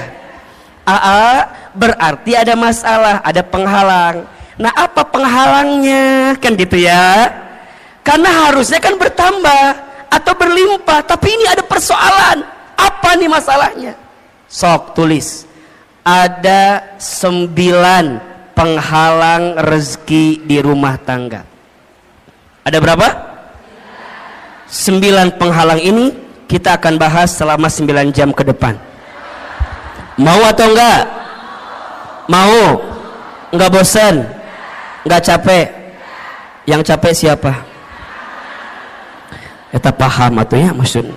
Berarti ada masalah, ada penghalang. Nah apa penghalangnya? Kan gitu ya. Karena harusnya kan bertambah atau berlimpah, tapi ini ada persoalan. Apa nih masalahnya? Sok tulis. Ada 9 penghalang rezeki di rumah tangga. Ada berapa? 9 penghalang ini kita akan bahas selama 9 jam ke depan. Mau atau enggak? Mau? Enggak bosan? Enggak capek? Yang capek siapa? Kita paham atau ya maksudnya.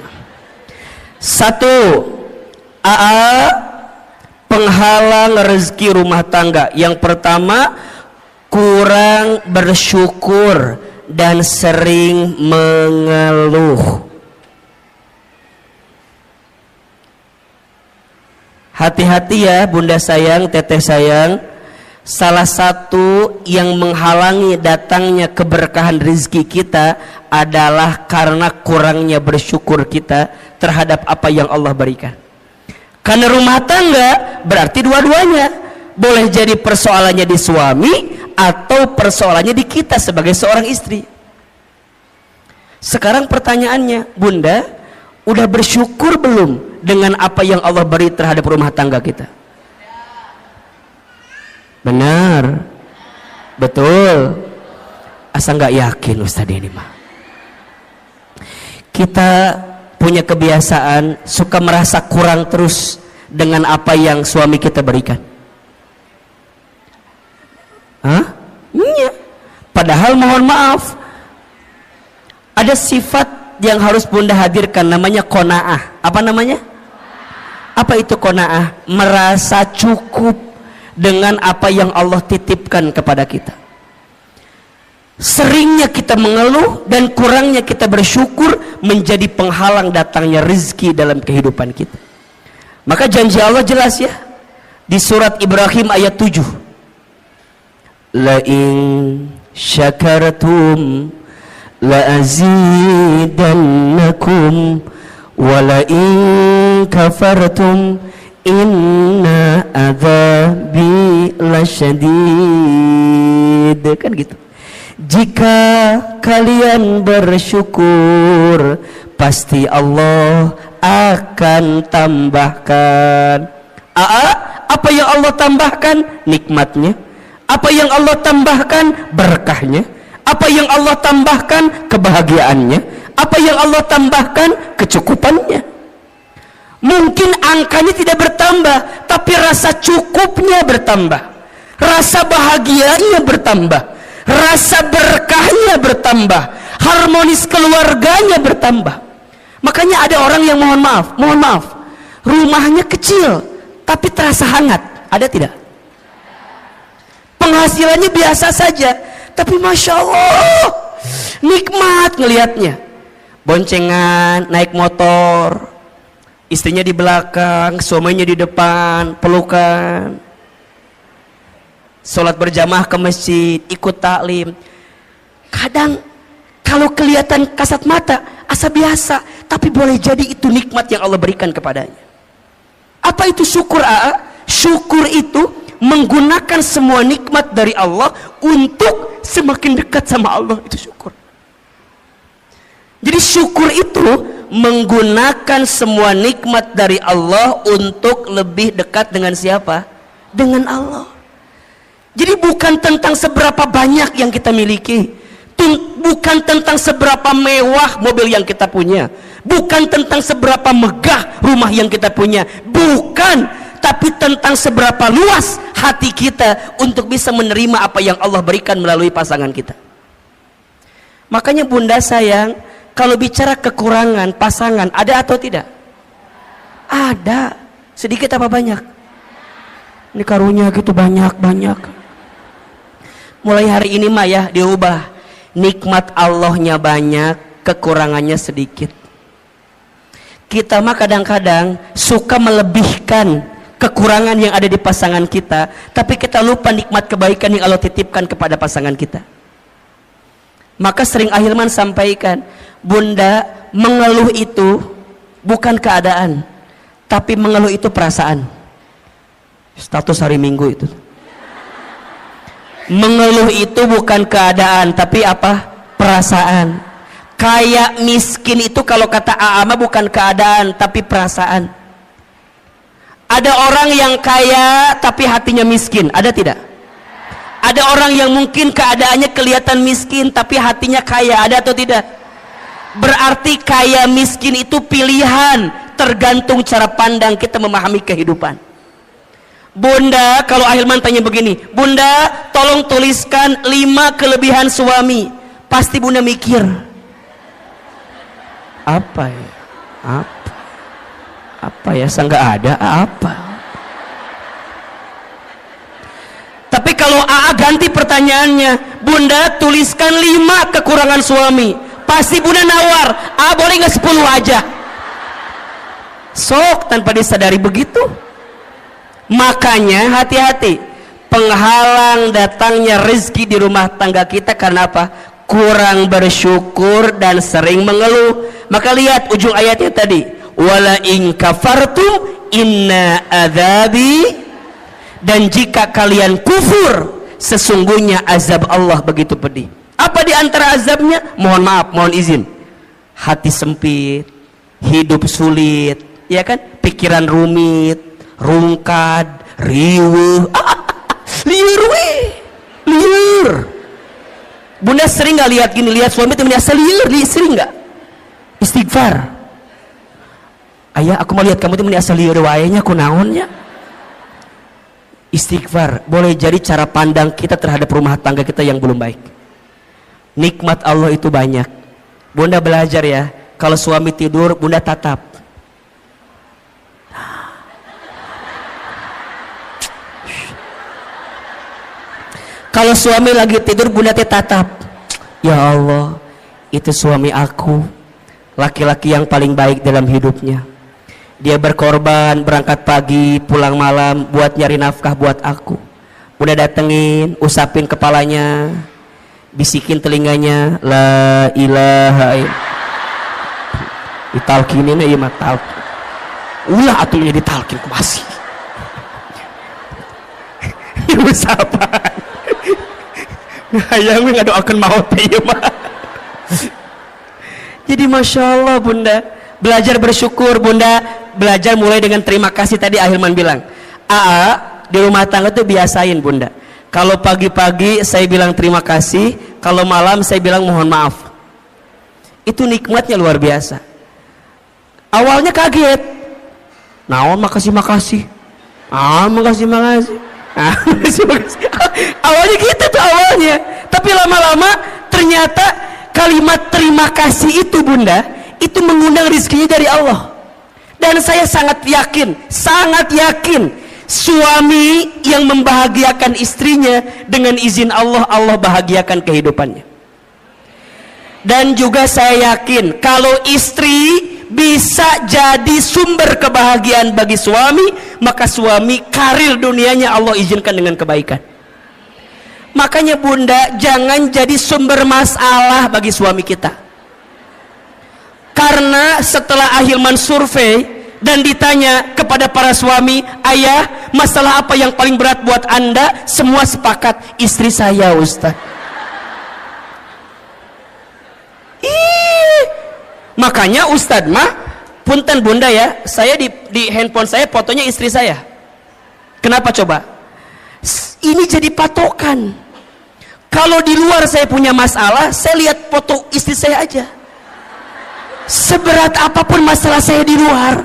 1. Penghalang rezeki rumah tangga. Yang pertama, kurang bersyukur dan sering mengeluh. Hati-hati ya bunda sayang, teteh sayang. Salah satu yang menghalangi datangnya keberkahan rezeki kita adalah karena kurangnya bersyukur kita terhadap apa yang Allah berikan. Karena rumah tangga berarti dua-duanya. Boleh jadi persoalannya di suami atau persoalannya di kita sebagai seorang istri. Sekarang pertanyaannya, bunda, udah bersyukur belum dengan apa yang Allah beri terhadap rumah tangga kita? Benar, betul. Asa nggak yakin Ustaz ini mah. Kita punya kebiasaan suka merasa kurang terus dengan apa yang suami kita berikan. Hah? Iya. Padahal mohon maaf, ada sifat yang harus bunda hadirkan, namanya qanaah. Apa namanya? Apa itu qanaah? Merasa cukup dengan apa yang Allah titipkan kepada kita. Seringnya kita mengeluh dan kurangnya kita bersyukur menjadi penghalang datangnya rezeki dalam kehidupan kita. Maka janji Allah jelas ya di surat Ibrahim ayat 7. La in syakartum la azidannakum wa la in kafartum inna adzabi lasyadid. Kan gitu. Jika kalian bersyukur, pasti Allah akan tambahkan. Apa yang Allah tambahkan? Nikmatnya. Apa yang Allah tambahkan? Berkahnya. Apa yang Allah tambahkan? Kebahagiaannya. Apa yang Allah tambahkan? Kecukupannya. Mungkin angkanya tidak bertambah, tapi rasa cukupnya bertambah, rasa bahagianya bertambah, rasa berkahnya bertambah, harmonis keluarganya bertambah. Makanya ada orang yang mohon maaf, rumahnya kecil tapi terasa hangat. Ada tidak? Penghasilannya biasa saja, tapi masya Allah nikmat ngelihatnya. Boncengan, naik motor, istrinya di belakang, suaminya di depan, pelukan, sholat berjamaah ke masjid, ikut taklim. Kadang kalau kelihatan kasat mata asa biasa, tapi boleh jadi itu nikmat yang Allah berikan kepadanya. Apa itu syukur? Syukur itu menggunakan semua nikmat dari Allah untuk semakin dekat sama Allah. Itu syukur. Jadi syukur itu menggunakan semua nikmat dari Allah untuk lebih dekat dengan siapa? Dengan Allah. Jadi bukan tentang seberapa banyak yang kita miliki, bukan tentang seberapa mewah mobil yang kita punya, bukan tentang seberapa megah rumah yang kita punya, bukan, tapi tentang seberapa luas hati kita untuk bisa menerima apa yang Allah berikan melalui pasangan kita. Makanya bunda sayang, kalau bicara kekurangan pasangan, ada atau tidak? Ada. Sedikit apa banyak? Ini karunia gitu banyak. Mulai hari ini mah ya diubah. Nikmat Allahnya banyak, kekurangannya sedikit. Kita mah kadang-kadang suka melebihkan kekurangan yang ada di pasangan kita, tapi kita lupa nikmat kebaikan yang Allah titipkan kepada pasangan kita. Maka sering Ahilman sampaikan, bunda, mengeluh itu bukan keadaan, tapi mengeluh itu perasaan. Status hari Minggu itu. Mengeluh itu bukan keadaan, tapi apa? Perasaan. Kayak miskin itu kalau kata Aama bukan keadaan, tapi perasaan. Ada orang yang kaya tapi hatinya miskin, ada tidak? Ada orang yang mungkin keadaannya kelihatan miskin tapi hatinya kaya, ada atau tidak? Berarti kaya miskin itu pilihan, tergantung cara pandang kita memahami kehidupan. Bunda, kalau Ahilman tanya begini, bunda tolong tuliskan 5 kelebihan suami, pasti bunda mikir, apa ya? Apa ya? Saya nggak ada apa. Tapi kalau AA Ganti pertanyaannya, Bunda tuliskan 5 kekurangan suami. Pasti Bunda nawar, boleh nggak 10 aja? Sok tanpa disadari begitu. Makanya hati-hati, penghalang datangnya rezeki di rumah tangga kita karena apa? Kurang bersyukur dan sering mengeluh. Maka lihat ujung ayatnya tadi, wala in kafartum inna adzabi, dan jika kalian kufur sesungguhnya azab Allah begitu pedih. Apa di antara azabnya? Mohon maaf, mohon izin, hati sempit, hidup sulit, ya kan? Pikiran rumit, rungkad, riweuh, liur. Bunda sering nggak lihat gini, lihat suami temennya liur, sering nggak? Istighfar. Ayah, aku mau lihat kamu temennya liur waenya, aku naonnya. Istighfar boleh jadi cara pandang kita terhadap rumah tangga kita yang belum baik. Nikmat Allah itu banyak. Bunda belajar ya, kalau suami tidur Bunda tatap. Kalau suami lagi tidur Bunda tatap. Ya Allah, itu suami aku, laki-laki yang paling baik dalam hidupnya. Dia berkorban, berangkat pagi, pulang malam buat nyari nafkah buat aku. Bunda datengin, usapin kepalanya, bisikin telinganya, la ilaha illallah. Ditalkinin ya mah talk. Ulah atunya ditalkin ku masih. Usapan. Hayang ngadoakeun maot ieu mah. Jadi Masya Allah Bunda, belajar bersyukur. Bunda belajar mulai dengan terima kasih. Tadi Ahilman bilang, di rumah tangga tuh biasain Bunda, kalau pagi-pagi saya bilang terima kasih, kalau malam saya bilang mohon maaf. Itu nikmatnya luar biasa. Awalnya kaget, naon makasih makasih, makasih makasih, makasih makasih. Awalnya gitu tuh awalnya, tapi lama-lama ternyata kalimat terima kasih itu Bunda, itu mengundang rezekinya dari Allah. Dan saya sangat yakin suami yang membahagiakan istrinya dengan izin Allah, Allah bahagiakan kehidupannya. Dan juga saya yakin kalau istri bisa jadi sumber kebahagiaan bagi suami, maka suami karir dunianya Allah izinkan dengan kebaikan. Makanya Bunda jangan jadi sumber masalah bagi suami kita. Karena setelah Ahilman survei dan ditanya kepada para suami, ayah, masalah apa yang paling berat buat Anda? Semua sepakat, istri saya Ustaz. Makanya Ustadz mah punten Bunda ya, saya di handphone saya fotonya istri saya. Kenapa coba? Ini jadi patokan. Kalau di luar saya punya masalah, saya lihat foto istri saya aja. Seberat apapun masalah saya di luar,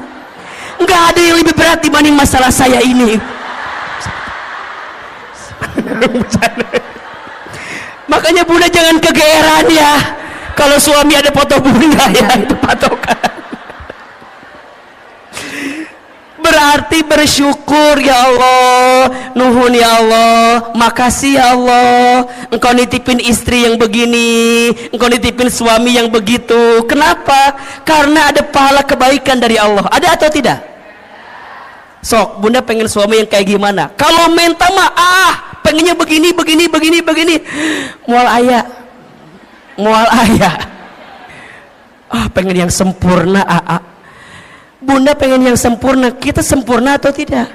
nggak ada yang lebih berat dibanding masalah saya ini. Makanya Bunda jangan kegeeran ya kalau suami ada foto Bunda ya, itu patokan. Berarti bersyukur, ya Allah, nuhun ya Allah, makasih ya Allah, engkau nitipin istri yang begini, engkau nitipin suami yang begitu. Kenapa? Karena ada pahala kebaikan dari Allah. Ada atau tidak? Sok, Bunda pengen suami yang kayak gimana? Kalau minta mah pengennya begini. Mual ayah. Pengen yang sempurna. Bunda pengen yang sempurna. Kita sempurna atau tidak?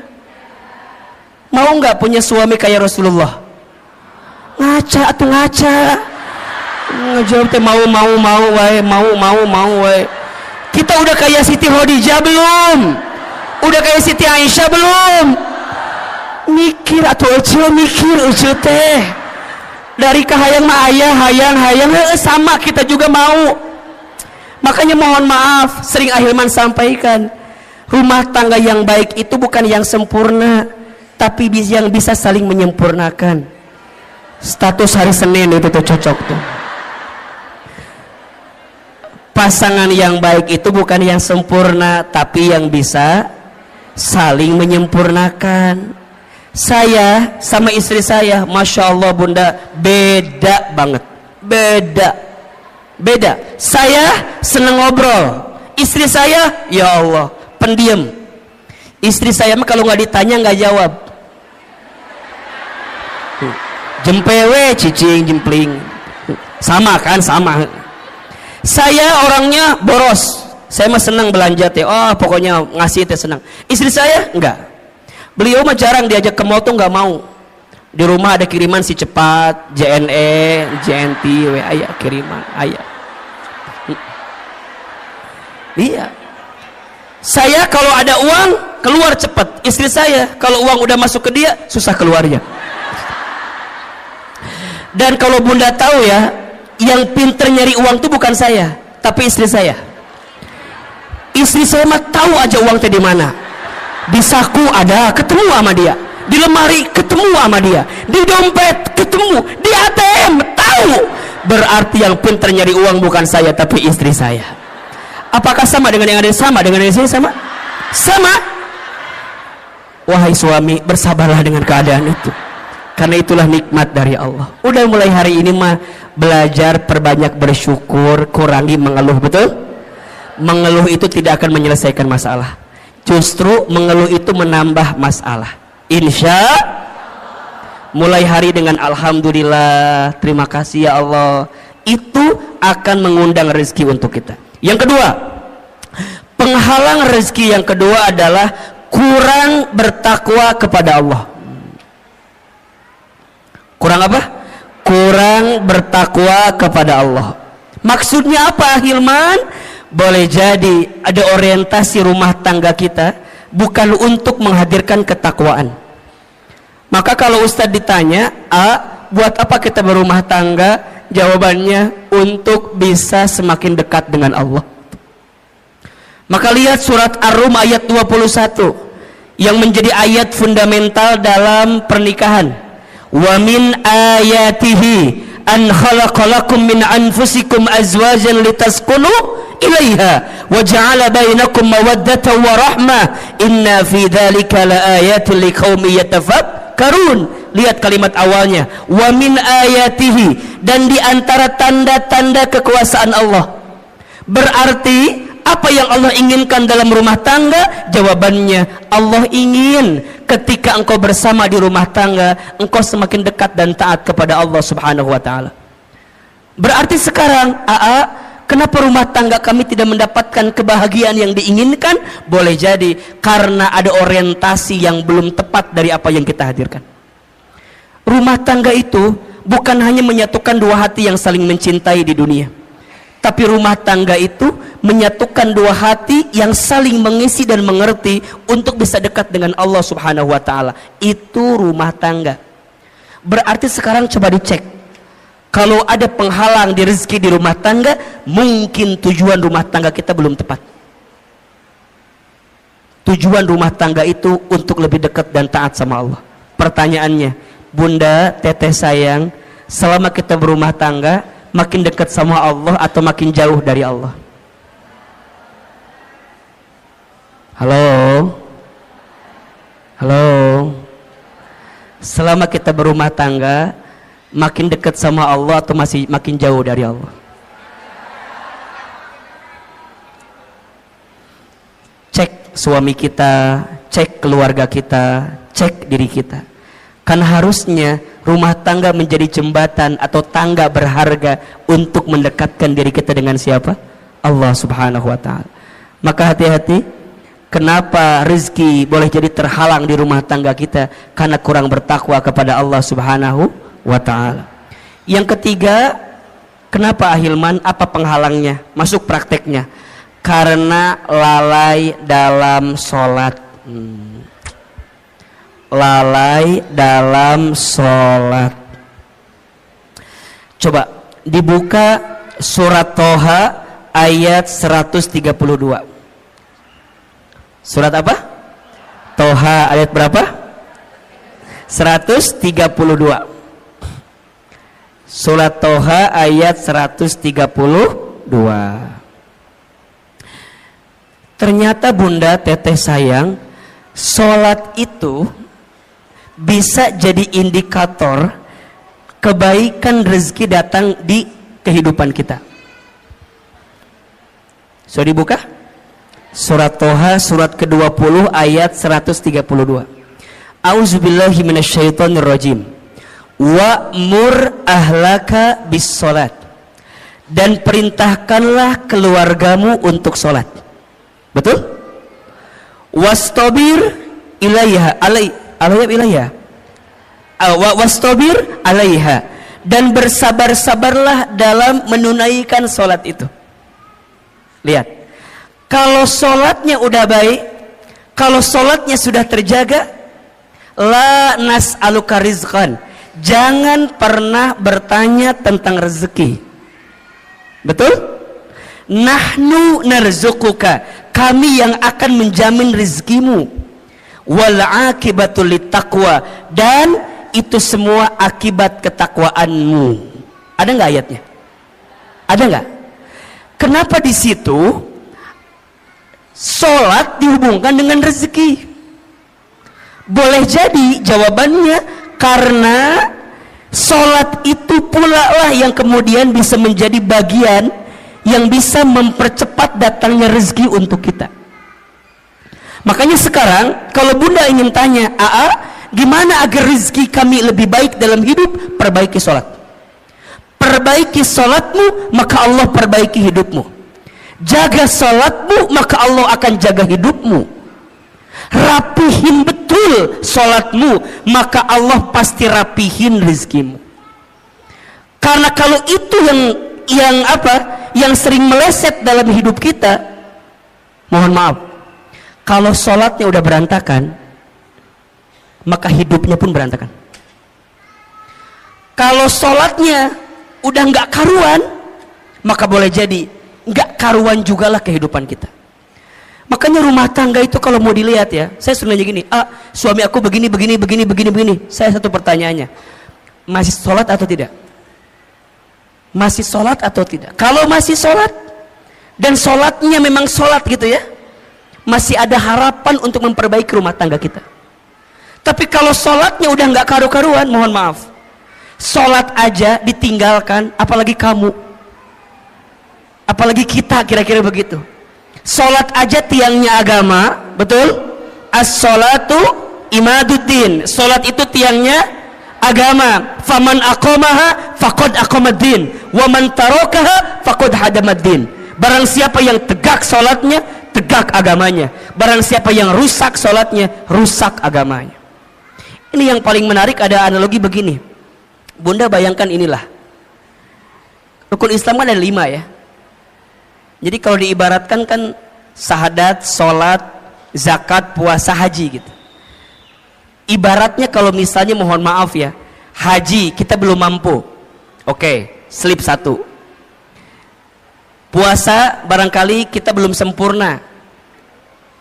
Mau nggak punya suami kayak Rasulullah? Ngaca. Ngejawab teh mau wae. Kita udah kayak Siti Khadijah belum? Udah kayak Siti Aisyah belum? Mikir atau mikir teh. Dari kahayang mah ayah, hayang sama kita juga mau. Makanya mohon maaf, sering Ahilman sampaikan, rumah tangga yang baik itu bukan yang sempurna, tapi yang bisa saling menyempurnakan. Status hari Senin itu tuh cocok tuh. Pasangan yang baik itu bukan yang sempurna, tapi yang bisa saling menyempurnakan. Saya sama istri saya, Masya Allah bunda, beda banget. Beda. Saya senang ngobrol, istri saya, ya Allah, pendiam. Istri saya mah kalau nggak ditanya nggak jawab. Jempewe, cicing, jempling. Sama kan, sama. Saya orangnya boros. Saya mah senang belanja teh. Oh, pokoknya ngasih teh senang. Istri saya enggak. Beliau mah jarang diajak ke mall tuh nggak mau. Di rumah ada kiriman si cepat, JNE, JNT, WA kiriman, ayah. Iya. Saya kalau ada uang keluar cepat. Istri saya kalau uang udah masuk ke dia susah keluarnya. Dan kalau bunda tahu ya, yang pinter nyari uang itu bukan saya, tapi istri saya. Istri saya mah tahu aja uang teh di mana. Di saku ada, ketemu sama dia. Di lemari ketemu sama dia. Di dompet ketemu. Di ATM tahu. Berarti yang pinter nyari uang bukan saya, tapi istri saya. Apakah sama dengan yang ada sama dengan yang sama? Sama. Wahai suami, bersabarlah dengan keadaan itu. Karena itulah nikmat dari Allah. Udah mulai hari ini mah belajar perbanyak bersyukur, kurangi mengeluh, betul? Mengeluh itu tidak akan menyelesaikan masalah. Justru mengeluh itu menambah masalah. Insya mulai hari dengan alhamdulillah, terima kasih ya Allah, itu akan mengundang rezeki untuk kita. Yang kedua, penghalang rezeki yang kedua adalah kurang bertakwa kepada Allah. Kurang apa? Kurang bertakwa kepada Allah. Maksudnya apa, Hilman? Boleh jadi ada orientasi rumah tangga kita bukan untuk menghadirkan ketakwaan. Maka kalau Ustadz ditanya, buat apa kita berumah tangga? Jawabannya untuk bisa semakin dekat dengan Allah. Maka lihat surat Ar-Rum ayat 21 yang menjadi ayat fundamental dalam pernikahan. Wa min ayatihi an khalaqalakum min anfusikum azwajan litaskunu ilaiha wa ja'ala bainakum mawaddatan wa rahmah inna fi dzalika laayatin liqaumin yatafakkarun. Lihat kalimat awalnya, wa min ayatihi, dan di antara tanda-tanda kekuasaan Allah. Berarti apa yang Allah inginkan dalam rumah tangga? Jawabannya, Allah ingin ketika engkau bersama di rumah tangga, engkau semakin dekat dan taat kepada Allah Subhanahu wa taala. Berarti sekarang, kenapa rumah tangga kami tidak mendapatkan kebahagiaan yang diinginkan? Boleh jadi karena ada orientasi yang belum tepat dari apa yang kita hadirkan. Rumah tangga itu bukan hanya menyatukan dua hati yang saling mencintai di dunia, tapi rumah tangga itu menyatukan dua hati yang saling mengisi dan mengerti untuk bisa dekat dengan Allah Subhanahu wa taala. Itu rumah tangga. Berarti sekarang coba dicek. Kalau ada penghalang di rezeki di rumah tangga, mungkin tujuan rumah tangga kita belum tepat. Tujuan rumah tangga itu untuk lebih dekat dan taat sama Allah. Pertanyaannya, Bunda, Teteh sayang, selama kita berumah tangga, makin dekat sama Allah atau makin jauh dari Allah? Halo? Halo? Selama kita berumah tangga, makin dekat sama Allah atau masih makin jauh dari Allah? Cek suami kita, cek keluarga kita, cek diri kita. Kan harusnya rumah tangga menjadi jembatan atau tangga berharga untuk mendekatkan diri kita dengan siapa? Allah Subhanahu wa taala. Maka hati-hati, kenapa rezeki boleh jadi terhalang di rumah tangga kita? Karena kurang bertakwa kepada Allah Subhanahu wa taala. Yang ketiga, kenapa Ahilman? Apa penghalangnya? Masuk prakteknya. Karena lalai dalam sholat. Lalai dalam sholat. Coba dibuka surat Toha ayat 132. Surat apa? Toha ayat berapa? 132. Surat Toha ayat 132. Ternyata Bunda, Teteh sayang, sholat itu bisa jadi indikator kebaikan rezeki datang di kehidupan kita. Sudah dibuka? Surat Toha surat ke-20 ayat 132. A'udzubillahi minasyaitonirrajim. Wa'mur ahlaka bis salat. Dan perintahkanlah keluargamu untuk salat. Betul? Wastabir ilaiha wastabir alaiha, dan bersabar-sabarlah dalam menunaikan salat itu. Lihat, kalau salatnya udah baik, kalau salatnya sudah terjaga, la nas'aluka rizqan, jangan pernah bertanya tentang rezeki. Betul? Nahnu narzuquka, kami yang akan menjamin rezekimu. Wal akibatul littaqwa, dan itu semua akibat ketakwaanmu. Ada nggak ayatnya? Ada nggak? Kenapa di situ sholat dihubungkan dengan rezeki? Boleh jadi jawabannya karena sholat itu pula lah yang kemudian bisa menjadi bagian yang bisa mempercepat datangnya rezeki untuk kita. Makanya sekarang kalau bunda ingin tanya, gimana agar rezeki kami lebih baik dalam hidup? Perbaiki sholat. Perbaiki sholatmu, maka Allah perbaiki hidupmu. Jaga sholatmu, maka Allah akan jaga hidupmu. Rapihin betul sholatmu, maka Allah pasti rapihin rezekimu. Karena kalau itu yang sering meleset dalam hidup kita, mohon maaf, kalau sholatnya udah berantakan, maka hidupnya pun berantakan. Kalau sholatnya udah nggak karuan, maka boleh jadi nggak karuan jugalah kehidupan kita. Makanya rumah tangga itu kalau mau dilihat ya, saya sering nanya gini, suami aku begini. Saya satu pertanyaannya, masih sholat atau tidak? Masih sholat atau tidak? Kalau masih sholat dan sholatnya memang sholat gitu ya, masih ada harapan untuk memperbaiki rumah tangga kita. Tapi kalau sholatnya udah nggak karu-karuan, mohon maaf, sholat aja ditinggalkan, apalagi kamu, apalagi kita, kira-kira begitu. Sholat aja tiangnya agama, betul? As-sholatu imaduddin, sholat itu tiangnya agama. Faman aqamaha faqad aqamaddin, wa man tarakaha faqad hadamaddin. Barang siapa yang tegak sholatnya, tegak agamanya. Barang siapa yang rusak sholatnya, rusak agamanya. Ini yang paling menarik, ada analogi begini. Bunda bayangkan inilah, rukun Islam kan ada 5 ya. Jadi kalau diibaratkan kan syahadat, sholat, zakat, puasa, haji gitu. Ibaratnya kalau misalnya mohon maaf ya, haji kita belum mampu, oke, slip 1. Puasa barangkali kita belum sempurna,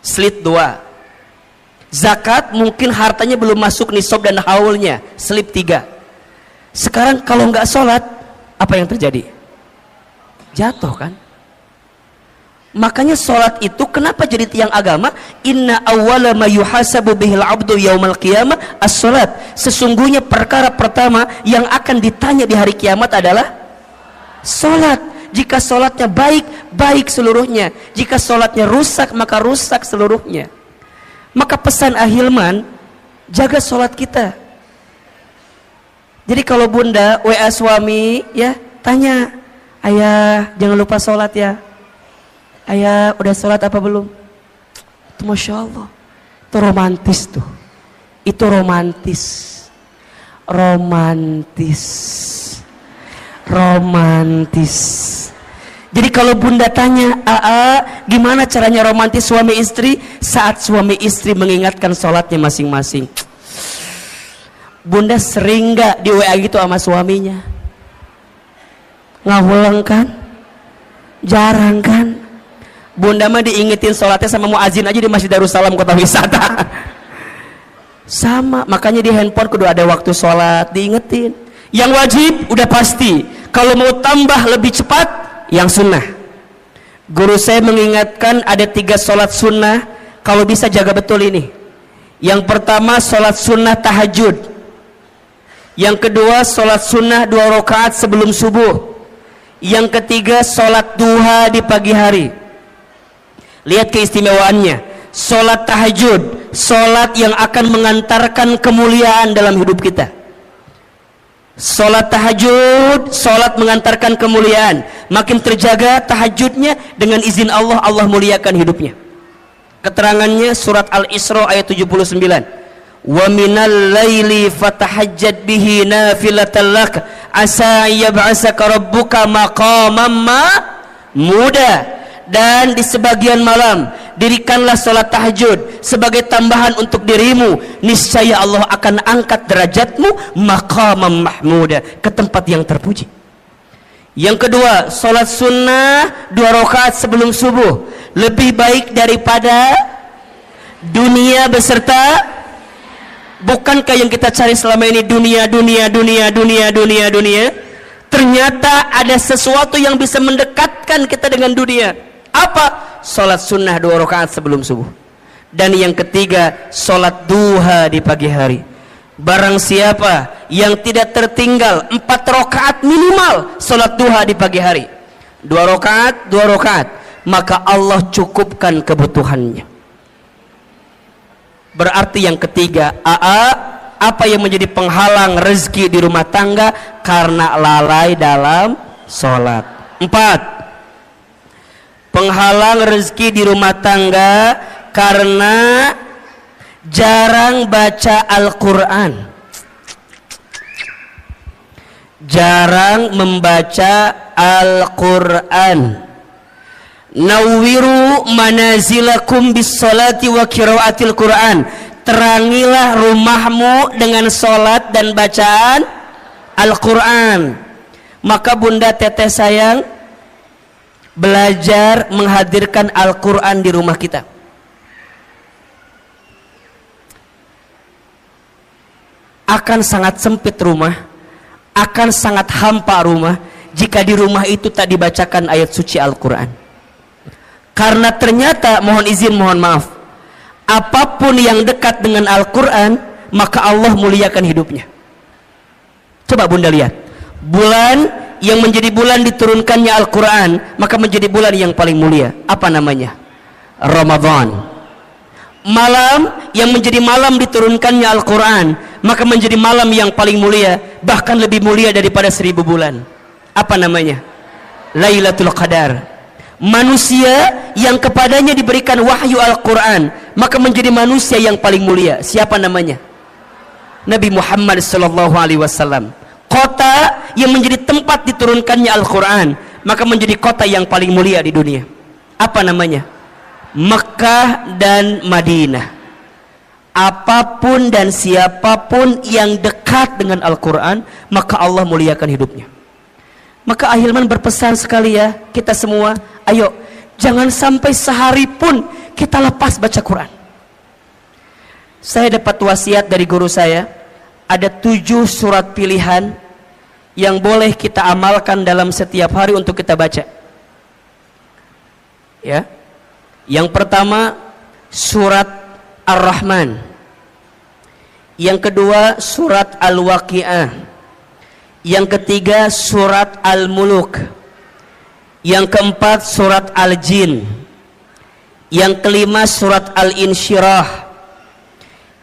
slip 2. Zakat mungkin hartanya belum masuk nisab dan haulnya, slip 3. Sekarang kalau nggak sholat, apa yang terjadi? Jatuh kan? Makanya sholat itu kenapa jadi tiang agama? Inna awwala ma yuhasabu bihil abdu yaumal qiyamah as-sholat. Sesungguhnya perkara pertama yang akan ditanya di hari kiamat adalah sholat. Jika sholatnya baik, baik seluruhnya. Jika sholatnya rusak, maka rusak seluruhnya. Maka pesan Ahilman, jaga sholat kita. Jadi kalau bunda WA suami ya, tanya, ayah jangan lupa sholat ya. Ayah udah sholat apa belum? Itu Masya Allah, itu romantis tuh. Itu romantis. Jadi kalau bunda tanya, gimana caranya romantis suami istri? Saat suami istri mengingatkan sholatnya masing-masing. Bunda sering gak di WA gitu sama suaminya? Ngawulang kan? Jarang kan? Bunda mah diingetin sholatnya sama muazin aja di Masjid Darussalam Kota Wisata. Sama, makanya di handphone kudu ada waktu sholat, diingetin. Yang wajib udah pasti, kalau mau tambah lebih cepat, yang sunnah. Guru saya mengingatkan ada 3 sholat sunnah, kalau bisa jaga betul ini. Yang pertama sholat sunnah tahajud. Yang kedua sholat sunnah 2 rakaat sebelum subuh. Yang ketiga sholat duha di pagi hari. Lihat keistimewaannya. Sholat tahajud, sholat yang akan mengantarkan kemuliaan dalam hidup kita. Sholat tahajud, sholat mengantarkan kemuliaan. Makin terjaga tahajudnya, dengan izin Allah, Allah muliakan hidupnya. Keterangannya surat Al-Isra ayat 79. Wa minal laili fatahajjad bihi nafilatan lak asa yab'asaka rabbuka maqaman mahmuda. Dan di sebagian malam dirikanlah sholat tahajud sebagai tambahan untuk dirimu, niscaya Allah akan angkat derajatmu maqaman mahmuda, ke tempat yang terpuji. Yang kedua, sholat sunnah 2 rakaat sebelum subuh lebih baik daripada dunia beserta. Bukankah yang kita cari selama ini dunia? Ternyata ada sesuatu yang bisa mendekatkan kita dengan dunia. Apa? Sholat sunnah 2 rakaat sebelum subuh. Dan yang ketiga, sholat duha di pagi hari. Barang siapa yang tidak tertinggal 4 rakaat minimal sholat duha di pagi hari, 2 rakaat, maka Allah cukupkan kebutuhannya. Berarti yang ketiga, apa yang menjadi penghalang rezeki di rumah tangga? Karena lalai dalam sholat. 4. Penghalang rezeki di rumah tangga karena jarang baca Al-Quran, jarang membaca Al-Quran. Nawwiru manazilakum bis salati wa qiraatil Quran. Terangilah rumahmu dengan salat dan bacaan Al-Quran. Maka bunda teteh sayang, belajar menghadirkan Al-Quran di rumah kita. Akan sangat sempit rumah, akan sangat hampa rumah jika di rumah itu tak dibacakan ayat suci Al-Quran. Karena ternyata, mohon izin, mohon maaf, apapun yang dekat dengan Al-Quran, maka Allah muliakan hidupnya. Coba bunda lihat, bulan yang menjadi bulan diturunkannya Al-Quran, maka menjadi bulan yang paling mulia. Apa namanya? Ramadan. Malam yang menjadi malam diturunkannya Al-Quran, maka menjadi malam yang paling mulia, bahkan lebih mulia daripada 1000 bulan. Apa namanya? Lailatul Qadar. Manusia yang kepadanya diberikan wahyu Al-Quran, maka menjadi manusia yang paling mulia. Siapa namanya? Nabi Muhammad SAW. Kota yang menjadi tempat diturunkannya Al-Quran, maka menjadi kota yang paling mulia di dunia. Apa namanya? Mekah dan Madinah. Apapun dan siapapun yang dekat dengan Al-Quran, maka Allah muliakan hidupnya. Maka Ahilman berpesan sekali ya, kita semua, ayo jangan sampai sehari pun kita lepas baca Quran. Saya dapat wasiat dari guru saya, ada 7 surat pilihan yang boleh kita amalkan dalam setiap hari untuk kita baca. Ya. Yang pertama surat Ar-Rahman. Yang kedua surat Al-Waqi'ah. Yang ketiga surat Al-Muluk. Yang keempat surat Al-Jin. Yang kelima surat Al-Insyirah.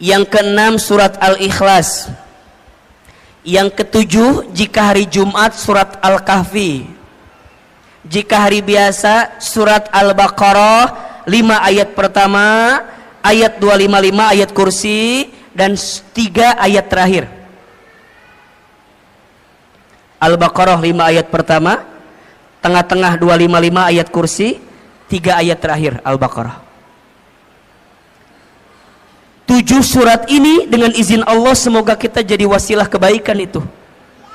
Yang keenam surat Al-Ikhlas. Yang ketujuh jika hari Jumat surat Al-Kahfi. Jika hari biasa surat Al-Baqarah 5 ayat pertama, ayat 255 ayat kursi, dan 3 ayat terakhir. Al-Baqarah 5 ayat pertama, tengah-tengah 255 ayat kursi, 3 ayat terakhir Al-Baqarah. 7 surat ini dengan izin Allah semoga kita jadi wasilah kebaikan itu.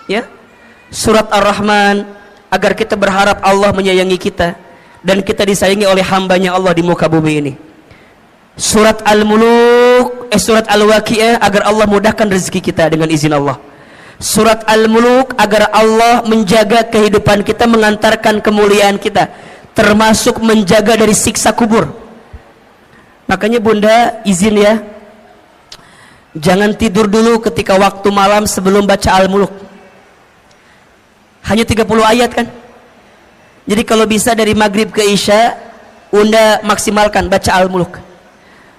Ya. Surat Ar-Rahman agar kita berharap Allah menyayangi kita dan kita disayangi oleh hambanya Allah di muka bumi ini. Surat Al-Muluk, surat Al-Waqi'ah agar Allah mudahkan rezeki kita dengan izin Allah. Surat Al-Muluk agar Allah menjaga kehidupan kita, mengantarkan kemuliaan kita, termasuk menjaga dari siksa kubur. Makanya bunda izin ya, Jangan tidur dulu ketika waktu malam sebelum baca Al-Muluk. Hanya 30 ayat kan. Jadi kalau bisa dari maghrib ke isya, Unda maksimalkan baca Al-Muluk.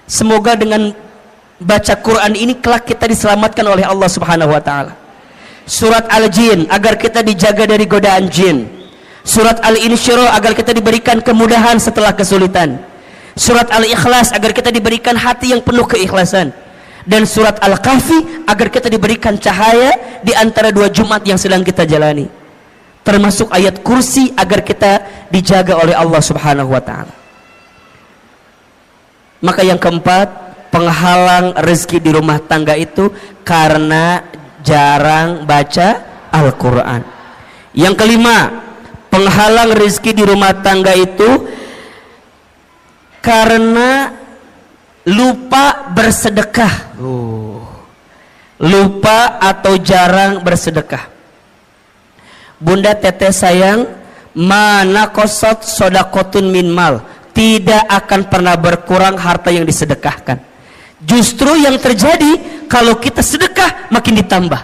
Semoga dengan baca Quran ini kelak kita diselamatkan oleh Allah Subhanahu wa taala. Surat Al-Jin agar kita dijaga dari godaan jin. Surat Al-Insyirah agar kita diberikan kemudahan setelah kesulitan. Surat Al-Ikhlas agar kita diberikan hati yang penuh keikhlasan. Dan surat Al-Kahfi agar kita diberikan cahaya di antara 2 Jumat yang sedang kita jalani. Termasuk ayat kursi agar kita dijaga oleh Allah Subhanahu wa taala. Maka yang keempat, penghalang rezeki di rumah tangga itu karena jarang baca Al-Quran. Yang kelima, penghalang rezeki di rumah tangga itu karena lupa bersedekah. Lupa atau jarang bersedekah. Bunda teteh sayang, mana kosot sodakotun min mal, tidak akan pernah berkurang harta yang disedekahkan. Justru yang terjadi kalau kita sedekah makin ditambah.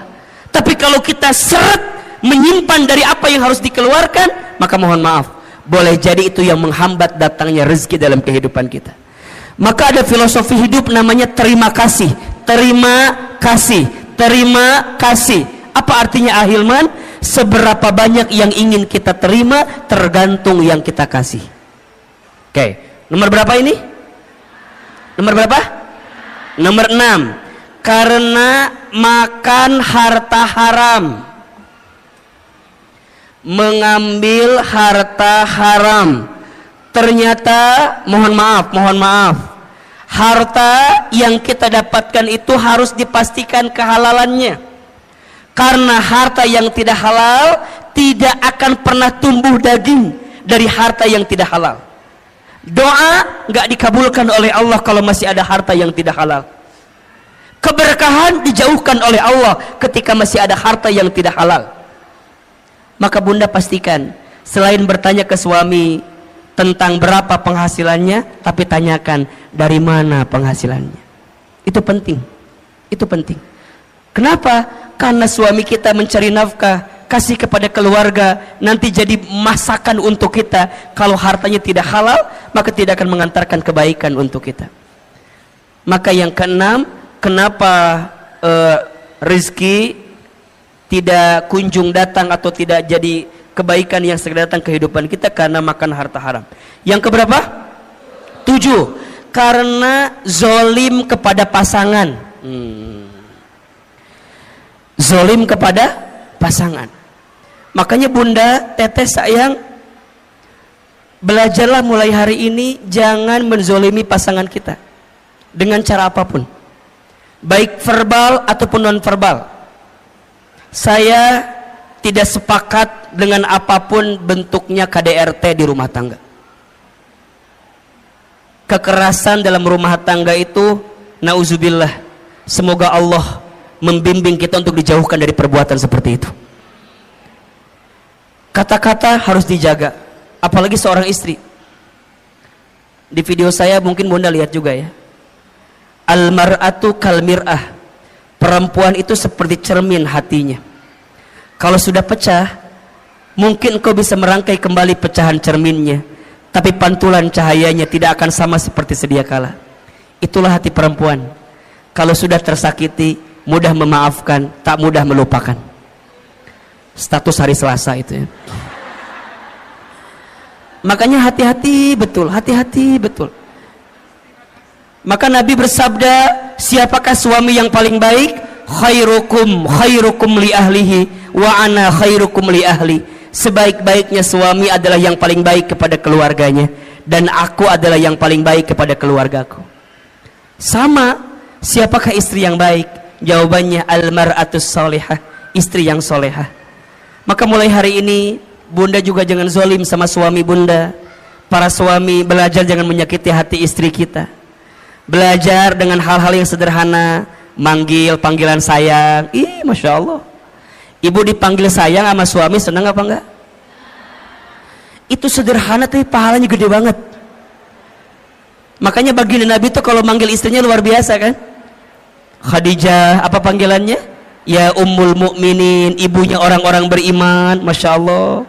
Tapi kalau kita seret menyimpan dari apa yang harus dikeluarkan, maka mohon maaf, boleh jadi itu yang menghambat datangnya rezeki dalam kehidupan kita. Maka ada filosofi hidup namanya terima kasih. Terima kasih, terima kasih. Apa artinya Ahilman? Seberapa banyak yang ingin kita terima tergantung yang kita kasih. Oke, nomor berapa ini? Nomor berapa? Nomor 6. Karena makan harta haram. Mengambil harta haram. Ternyata mohon maaf, harta yang kita dapatkan itu harus dipastikan kehalalannya. Karena harta yang tidak halal tidak akan pernah tumbuh daging dari harta yang tidak halal. Doa nggak dikabulkan oleh Allah kalau masih ada harta yang tidak halal. Keberkahan dijauhkan oleh Allah ketika masih ada harta yang tidak halal. Maka bunda pastikan, selain bertanya ke suami tentang berapa penghasilannya, tapi tanyakan dari mana penghasilannya. Itu penting. Itu penting. Kenapa? Karena suami kita mencari nafkah, kasih kepada keluarga, nanti jadi masakan untuk kita. Kalau hartanya tidak halal, maka tidak akan mengantarkan kebaikan untuk kita. Maka yang keenam, kenapa rezeki tidak kunjung datang atau tidak jadi kebaikan yang segera datang kehidupan kita? Karena makan harta haram. Yang keberapa? 7. Karena zolim kepada pasangan. Zolim kepada pasangan. Makanya bunda, teteh sayang, belajarlah mulai hari ini jangan menzolimi pasangan kita dengan cara apapun, baik verbal ataupun non verbal. Saya tidak sepakat dengan apapun bentuknya KDRT di rumah tangga. Kekerasan dalam rumah tangga itu, nauzubillah, semoga Allah membimbing kita untuk dijauhkan dari perbuatan seperti itu. Kata-kata harus dijaga, apalagi seorang istri. Di video saya mungkin bunda lihat juga ya, al-mar'atu kal mir'ah, perempuan itu seperti cermin hatinya. Kalau sudah pecah, mungkin kau bisa merangkai kembali pecahan cerminnya, tapi pantulan cahayanya tidak akan sama seperti sedia kala. Itulah hati perempuan. Kalau sudah tersakiti, mudah memaafkan, tak mudah melupakan. Status hari Selasa itu ya. Makanya hati-hati betul, hati-hati betul. Maka Nabi bersabda, siapakah suami yang paling baik? Khairukum li ahlihi wa ana khairukum li ahli. Sebaik-baiknya suami adalah yang paling baik kepada keluarganya, dan aku adalah yang paling baik kepada keluargaku. Sama, siapakah istri yang baik? Jawabannya al-mar'atus solihah, istri yang solehah. Maka mulai hari ini bunda juga jangan zolim sama suami bunda. Para suami belajar jangan menyakiti hati istri kita. Belajar dengan hal-hal yang sederhana, manggil panggilan sayang. Ih, masya Allah. Ibu dipanggil sayang sama suami senang apa enggak? Itu sederhana tapi pahalanya gede banget. Makanya baginda Nabi itu kalau manggil istrinya luar biasa kan. Khadijah, apa panggilannya? Ya Ummul Mukminin, ibunya orang-orang beriman. Masya Allah.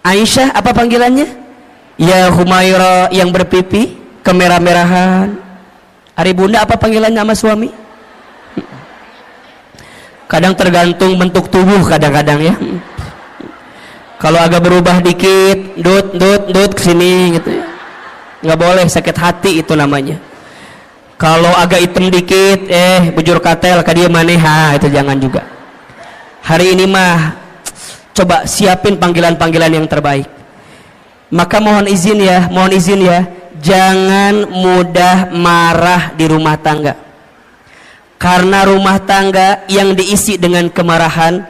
Aisyah, apa panggilannya? Ya Humaira, yang berpipi kemerah-merahan. Ari bunda, apa panggilannya sama suami? Kadang tergantung bentuk tubuh, kadang-kadang ya. Kalau agak berubah dikit, dut kesini gitu ya, nggak boleh, sakit hati itu namanya. Kalau agak hitam dikit, bujur katel ke dia maneha, itu jangan juga. Hari ini mah coba siapin panggilan-panggilan yang terbaik. Maka mohon izin ya, jangan mudah marah di rumah tangga. Karena rumah tangga yang diisi dengan kemarahan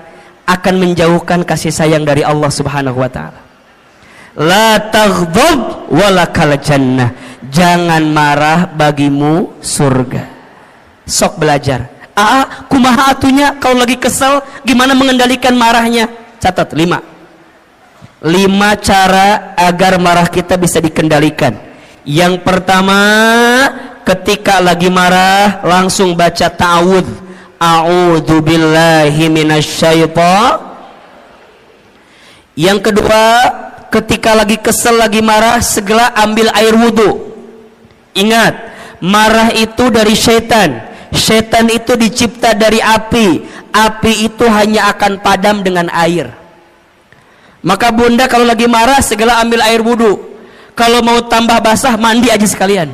akan menjauhkan kasih sayang dari Allah Subhanahu wa taala. La taghdab walakal jannah. Jangan marah, bagimu surga. Sok belajar. Kumaha atunya kalau lagi kesel, gimana mengendalikan marahnya? Catat 5 cara agar marah kita bisa dikendalikan. Yang pertama, ketika lagi marah langsung baca ta'awudz. A'udzu billahi minasyaitonir. Yang kedua, ketika lagi kesel, lagi marah, segera ambil air wudu. Ingat, marah itu dari syaitan. Syaitan itu dicipta dari api. Api itu hanya akan padam dengan air. Maka bunda kalau lagi marah segera ambil air wudu. Kalau mau tambah basah, mandi aja sekalian.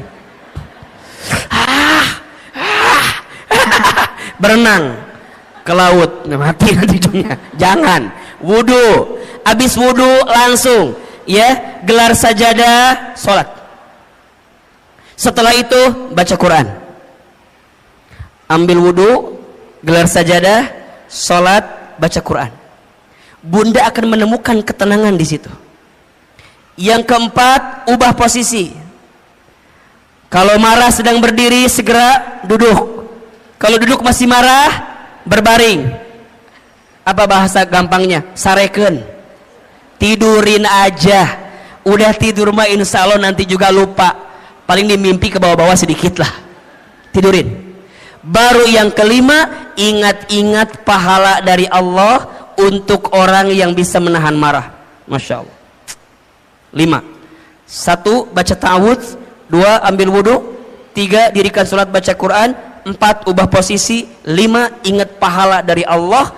Berenang ke laut, mati nanti ujungnya. Jangan. Wudu. Habis wudu langsung ya gelar sajadah, sholat. Setelah itu baca Quran. Ambil wudu, gelar sajadah, sholat, baca Quran. Bunda akan menemukan ketenangan di situ. Yang keempat, ubah posisi. Kalau marah sedang berdiri, segera duduk. Kalau duduk masih marah, berbaring. Apa bahasa gampangnya? Sareken. Tidurin aja. Udah tidur mah insya Allah nanti juga lupa. Paling dimimpi ke bawah-bawah sedikit lah. Tidurin. Baru yang kelima, ingat-ingat pahala dari Allah untuk orang yang bisa menahan marah. Masya Allah. 5. 1. Baca ta'awudz. 2. Ambil wudu. 3. Dirikan sholat baca Quran. 4. Ubah posisi. 5. Ingat pahala dari Allah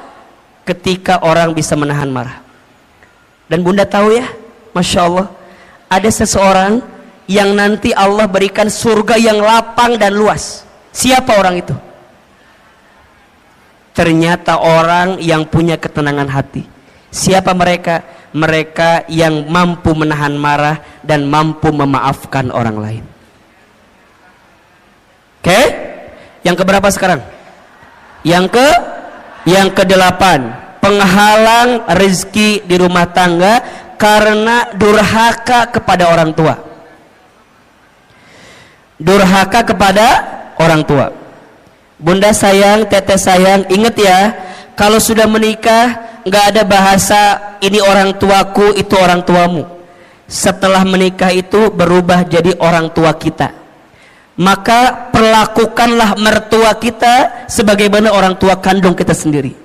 ketika orang bisa menahan marah. Dan bunda tahu ya, Masya Allah, ada seseorang yang nanti Allah berikan surga yang lapang dan luas. Siapa orang itu? Ternyata orang yang punya ketenangan hati. Siapa mereka? Mereka yang mampu menahan marah dan mampu memaafkan orang lain. Oke? Yang keberapa sekarang? Yang ke-8. Penghalang rezeki di rumah tangga karena durhaka kepada orang tua. Durhaka kepada orang tua. Bunda sayang, teteh sayang, ingat ya, kalau sudah menikah nggak ada bahasa ini orang tuaku, itu orang tuamu. Setelah menikah itu berubah jadi orang tua kita. Maka perlakukanlah mertua kita sebagaimana orang tua kandung kita sendiri.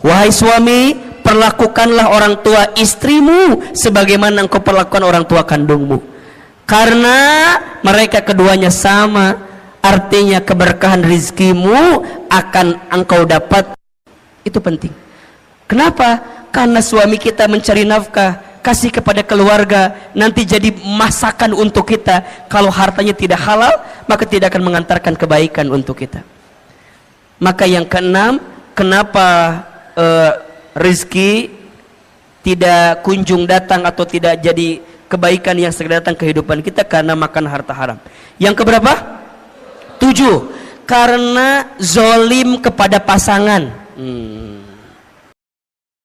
Wahai suami, perlakukanlah orang tua istrimu sebagaimana engkau perlakukan orang tua kandungmu. Karena mereka keduanya sama, artinya keberkahan rizkimu akan engkau dapat. Itu penting. Kenapa? Karena suami kita mencari nafkah, kasih kepada keluarga, nanti jadi masakan untuk kita. Kalau hartanya tidak halal, maka tidak akan mengantarkan kebaikan untuk kita. Maka yang keenam, kenapa rezeki tidak kunjung datang atau tidak jadi kebaikan yang segera datang kehidupan kita? Karena makan harta haram. Yang keberapa? 7. Karena zolim kepada pasangan.